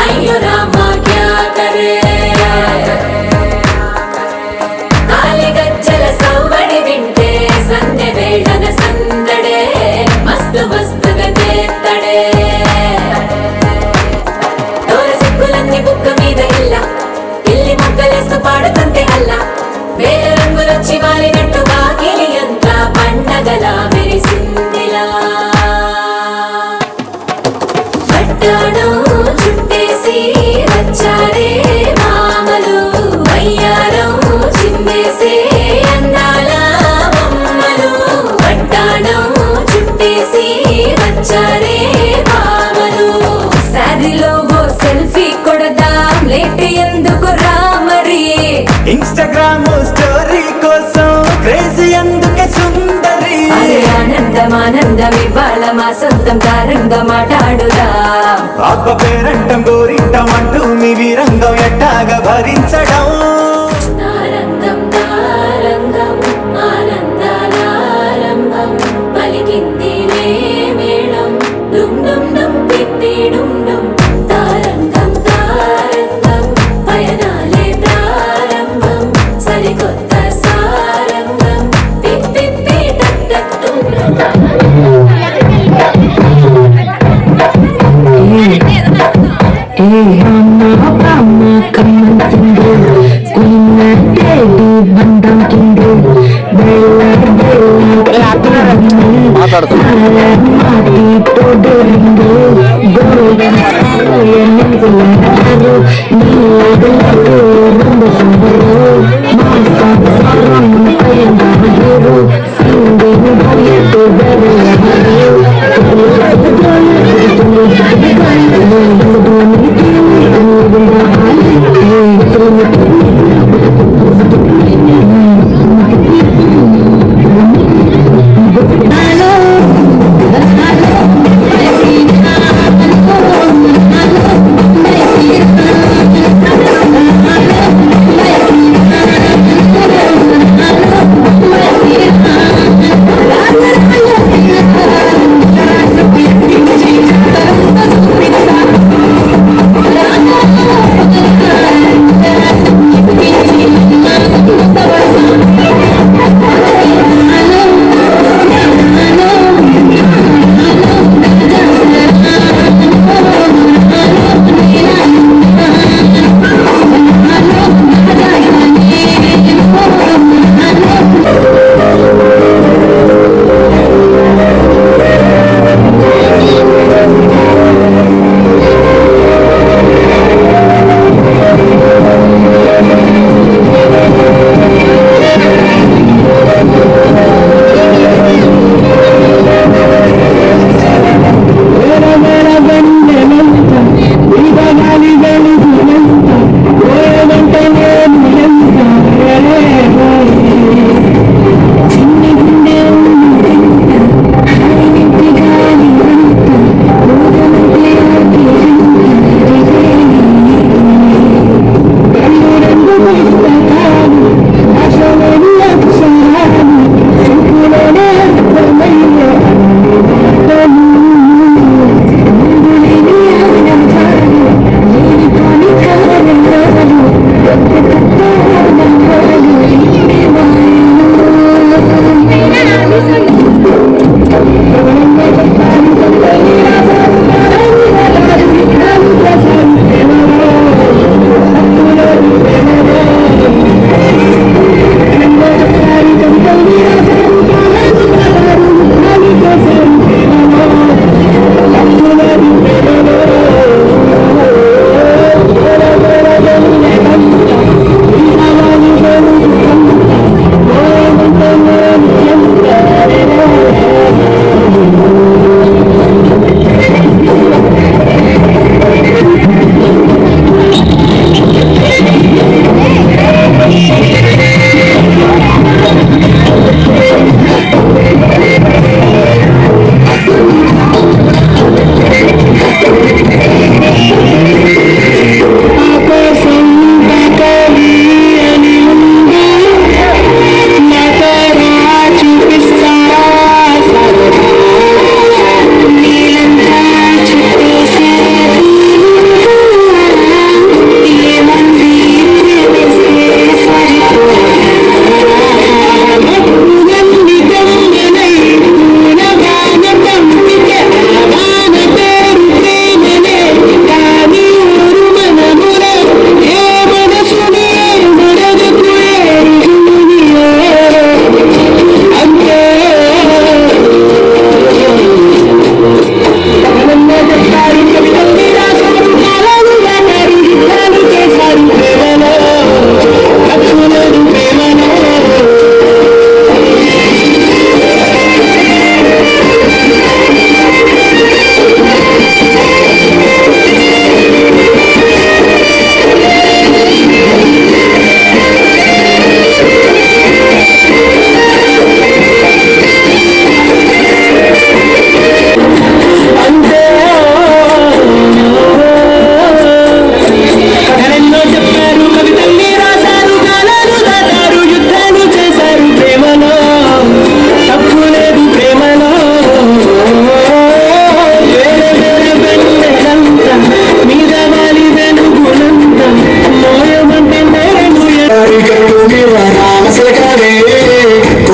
అయ్యో రామా క్యా కరే కాలిగజ్జల సవ్వడి వింటే సంధ్య వేళన సందడే మస్తు మస్తుగా చేత్తడే డోర సిగ్గులన్నీ బుక్క మీద ఇల్లి మొగ్గలేస్తూ పాడుతుంటే అల్లా వేల రంగులొచ్చి వాలినట్టు వాకిలి అంతా పండగలా మెరిసిందిలా అందం ఇవాళ మా సొంతం తారంగా మాట్లాడురా ఆత్మ పేరంటం గోరింటం అంటూ మీ వీరంగం ఎట్టాగా భరించడం తారంగం తారంగం ఆనందాలారంభం పలికిందిలే మేళం డుమ్ డుమ్ డుమ్ పిప్పి డుమ్ డుమ్ తారంగం తారంగం పయనాలే ప్రారంభం సరికొత్త సారంగం పిప్పి టక్ టక్ డుమ్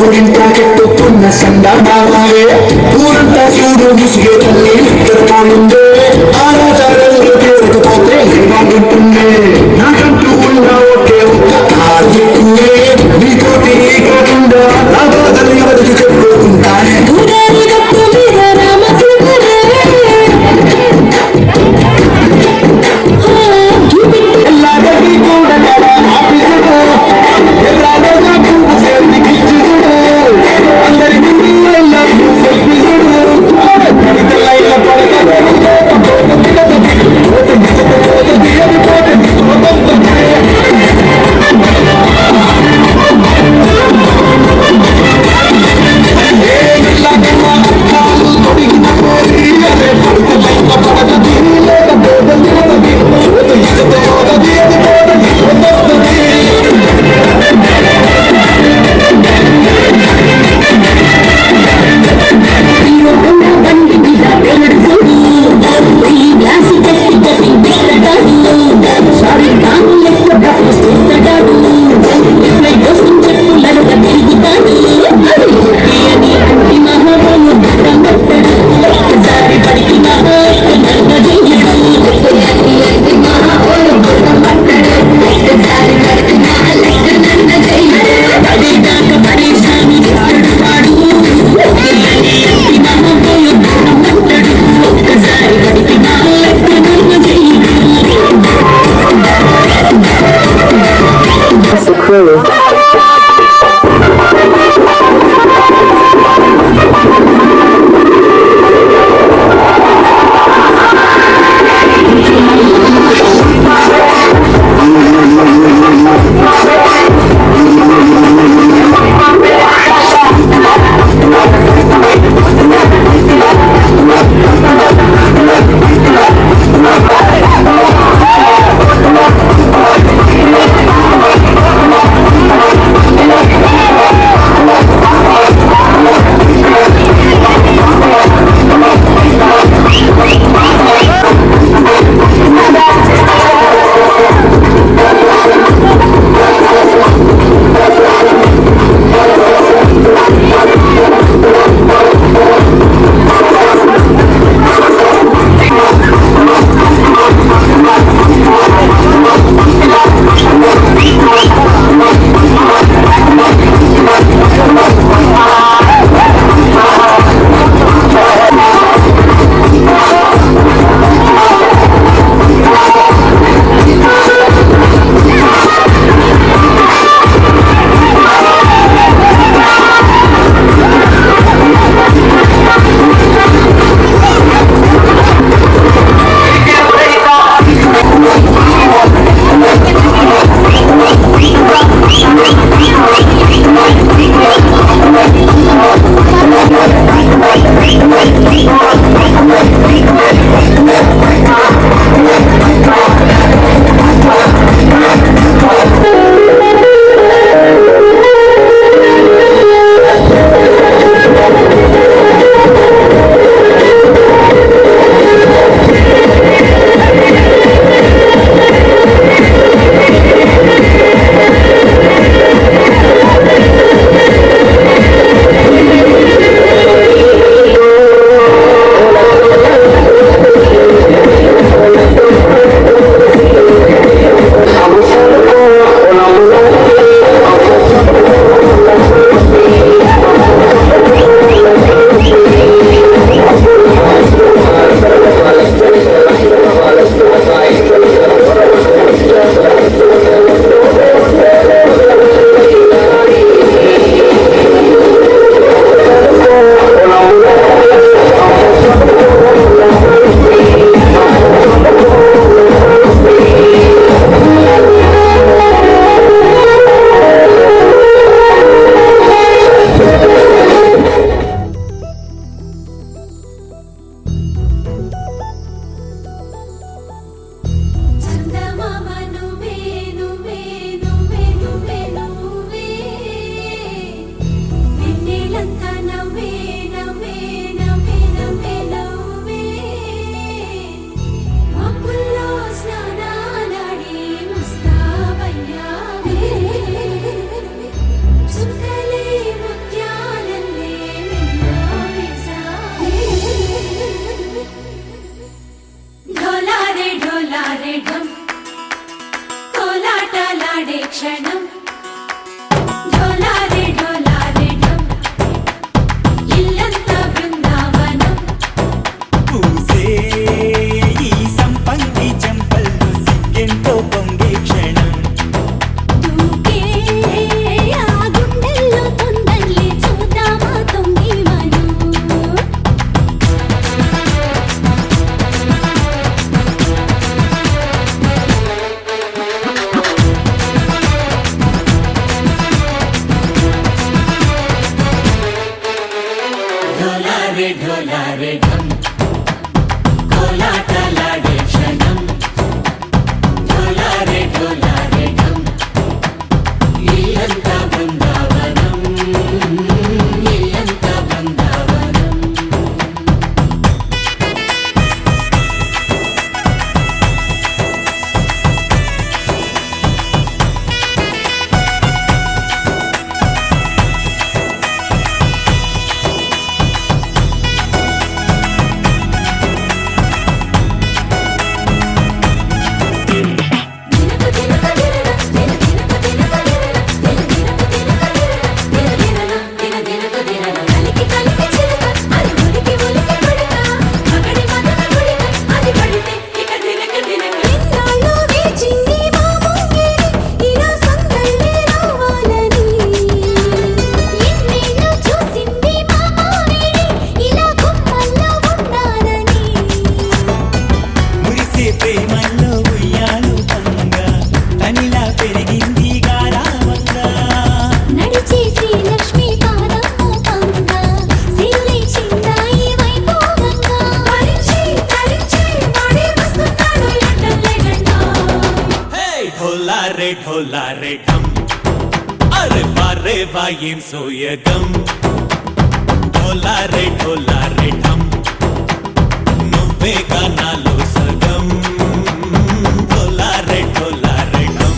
ఊరింటా కెట్టుకున్న సందమావే ఊరంతా చూడు ముసిగే తల్లి నిద్రపోయిందే ఆరాచారాలు తీరకపోతే బాగుంటుందే నాకంటూ ఉన్న ఒకే ఒక్క ఆర్జిక్కువే నీతోటి కాకుండా నా బాధలు ఎవరికి చెప్పుకుంటానే గుడారి గట్టు మీద రామచిలుకలే ఎల్లాగీ కూడా ఆఫీసులో ఎల్లాగో నాకు సేర్ని కిచ్చుడు అందరి ముందు సెల్ఫీ చూడు పడక ఢోలారే ఢోలారే ఢం కోలాటలాడే క్షణం ఢోలారే ఢోలారే ఢం ఇల్లంతా బృందావనం ఇల్లంతా బృందావనం మురిసే ప్రేమల్లో ఉయ్యాలు పంగా కనిలా పెరిగింది గారావంగా నడిచే శ్రీలక్ష్మి పాదము పంగా సిరులే చిందాయి వైభోగంగా పరిచి తరిచి వాడి వస్తున్నాడు ఎండలే గంట హే ఢోలారే ఢోలారే ఢం అరే వారే వాయేం సోయగం ఢోలారే ఢోలారే ఢం నువ్వే గానాలో సగం ఢోలారే ఢోలారే ఢం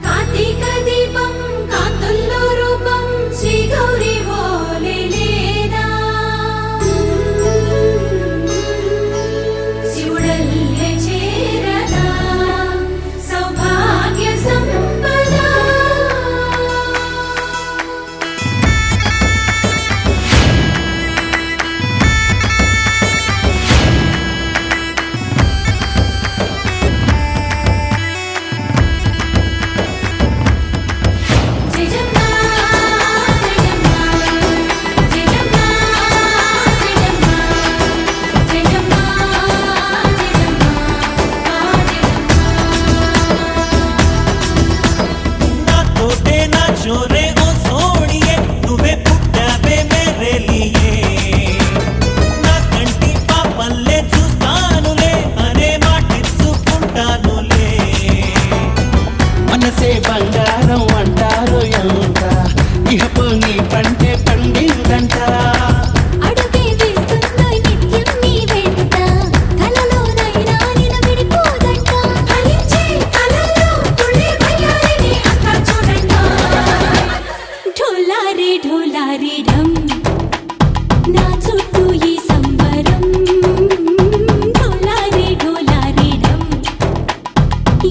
కార్తీక దీపం కాంతుల్లో రూపం శ్రీ గౌరీ ఓలే లేదా శివుడల్లే చేరదా సౌభాగ్య సంపద జయజమ్మా జయజమ్మా జయజమ్మా జయజమ్మా జయజమ్మా నా తోటే నా చోరే ఓ సోణియే నువ్వే పుట్టావే మేరే లియే నా కంటి పాపల్లే చూస్తానులే అనే మాటిచ్చుకుంటానులే మనసే బంగారం అంటారు ఎంత ఇహపు నీ పంటే పండిందంట అడుగే వేస్తుందో నిత్యం నీ వెంట కలలోనైనా నిన్ను విడిపోదంట ఫలించే కలలో తుళ్ళి వయ్యారిని అంతా చూడంట ఢోలారే ఢోలారే ఢం నా చుట్టూ ఈ సంబరం ఢోలారే ఢోలారే ఢం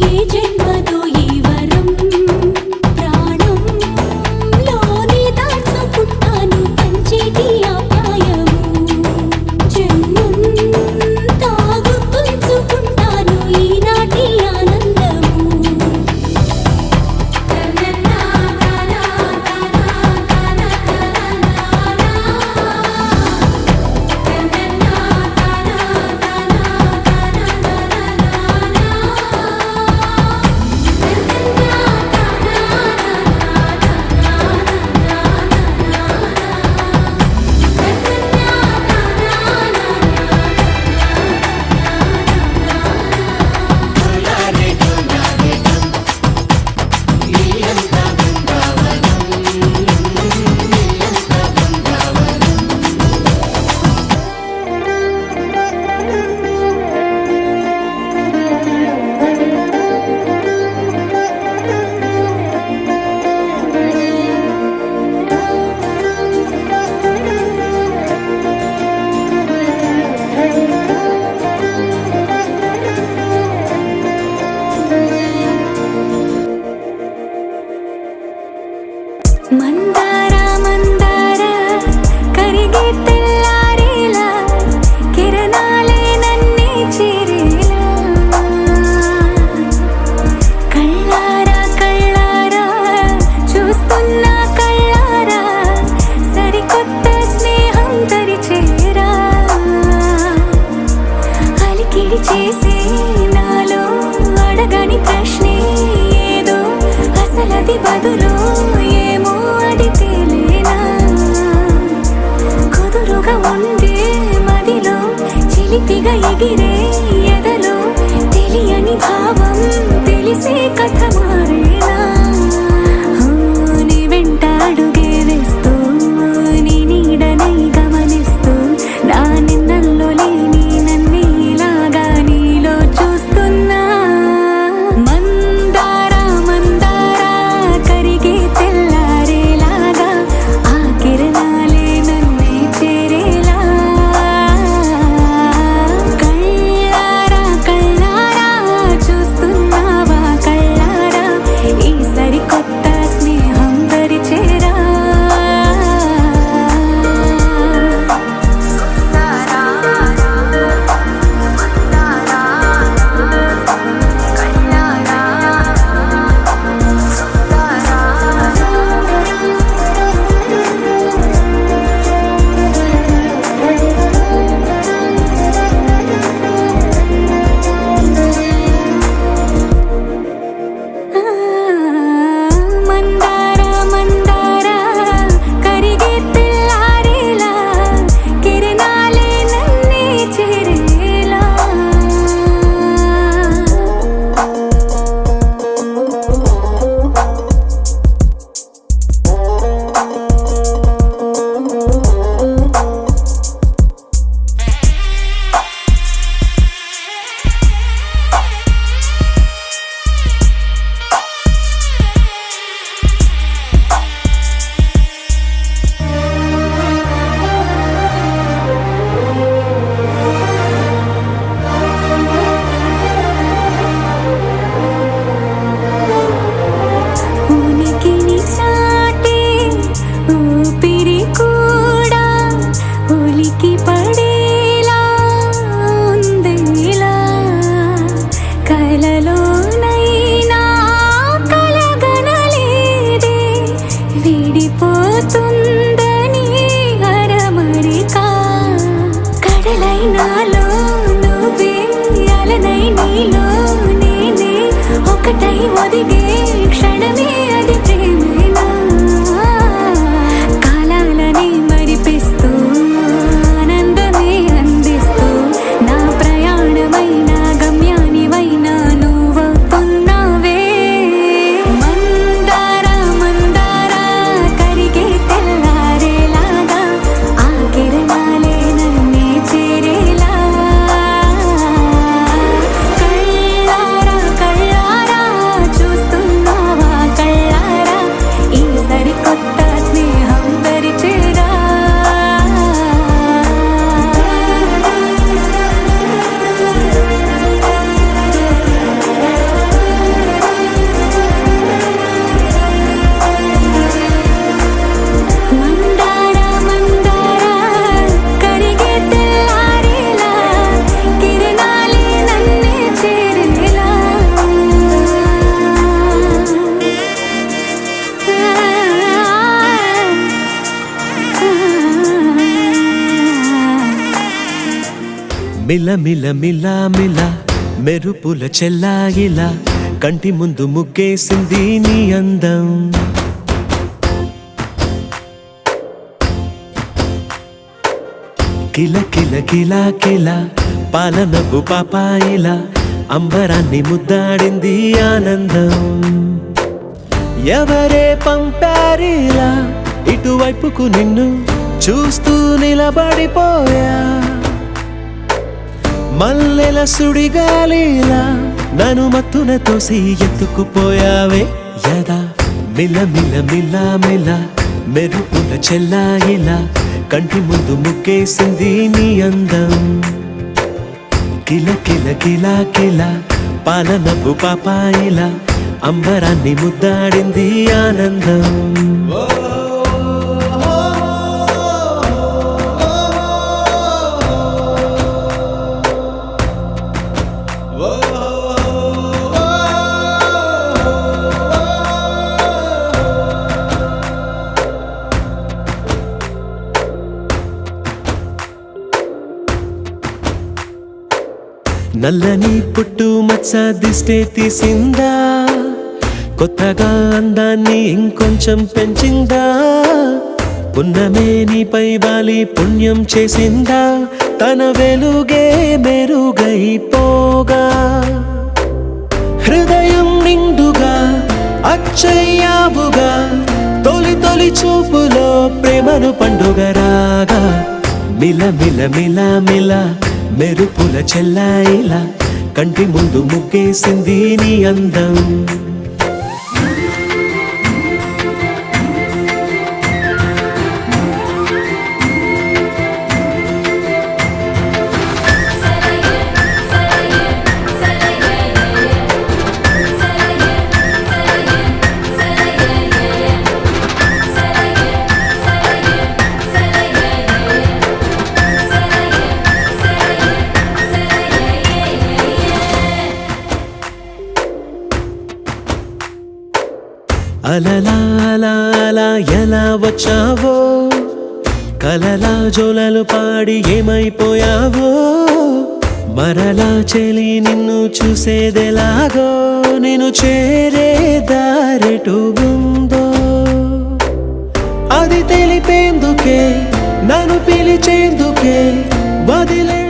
ఏ జన్మదో ఈ వరం ప్రాణం లోనే దాచుకుంటాను పంచేటి ఆప్యాయము జన్మం తాగుతుంచుకుంటాను ఈనాటి ఆనందము ఏది బదులో ఏమో అది తేలేనా కుదురుగా ఉండే మదిలో చిలిపిగా ఎగిరే ఎదలో తెలియని భావం తెలిసే కథ మారేనా నీ వెంట అడుగే వేస్తూ నీ నీడనై గమనిస్తూ నా నిన్నల్లో లేని నన్నే ఇలాగా నీలో చూస్తున్నా మందారా మందారా కరిగే తెల్లారేలాగా ఆ కిరణాలే నన్నే చేరేలా కళ్ళారా కళ్ళారా చూస్తున్నావా కళ్ళారా ఈ సరికొత్త స్నేహం దరిచేరా మందారా మందారా కరిగే తెల్లారేలా కిరణాలే నన్నే చేరేలా ఉనికిని చాటే ఊపిరి కూడా ఉలికి పడేలా ఉందేలా కలలోనైనా కలగనలేదే విడిపోతుందని అరమరిక కడలైనాలో నువ్వే అలనై నీలో నేనే ఒకటై ఒదిగే క్షణమే అది ప్రేమేనా కాలాలని మరిపిస్తూ ఆనందమే అందిస్తూ నా ప్రయాణమైన గమ్యానివైనా నువ్వవుతున్నావే మందారా మందారా కరిగే తెల్లారేలాగా ఆ కిరణాలే నన్నే చేరేలా కళ్ళారా కళ్ళారా చూస్తున్నావా కళ్ళారా ఈ సరికొత్త స్నేహం దరిచేరా మందారా మందారా కరిగే తెల్లారేలా కిరణాలే నన్నే చేరేలా మిల మిల మిల మిల మెరుపుల చెల్లాయిలా కంటి ముందు ముగ్గేసింది నీ అందం కిల కిల కిల కిల పాలనపు పాపాయిలా అంబరాన్ని ముద్దాడింది ఆనందం ఎవరే పంపారిలా ఇటువైపుకు నిన్ను చూస్తూ నిలబడిపోయా మల్లెల సుడిగాలిలా నన్ను మత్తున తోసి ఎత్తుకుపోయావే యదా మిల మిల మిల మిల మెరుపుల చెల్లాయిలా కంటి ముందు ముగ్గేసింది నీ అందం కిల కిల కిల కిల పాలనపు పాపాయిలా అంబరాన్ని ముద్దాడింది ఆనందం నల్లని పుట్టు మచ్చ దిష్టే తీసిందా కొత్తగా అందాన్ని ఇంకొంచెం పెంచిందా పున్నమే నీపై వాలి పుణ్యం చేసిందా తన వెలుగే మెరుగైపోగా హృదయం నిండుగా అచ్చయ్యావుగా తొలి తొలి చూపులో ప్రేమను పండుగ రాగా మిల మిల మిల మిల మెరుపుల చెల్లాయిలా కంటి ముందు ముగ్గేసింది నీ అందం అలలా అలా అలా ఎలా వచ్చావో కలలా జోలలు పాడి ఏమైపోయావో మరలా చెలి నిన్ను చూసేదెలాగో నేను చేరే దారెటు ఉందో అది తెలిపేందుకే నన్ను పిలిచేందుకే వదిలే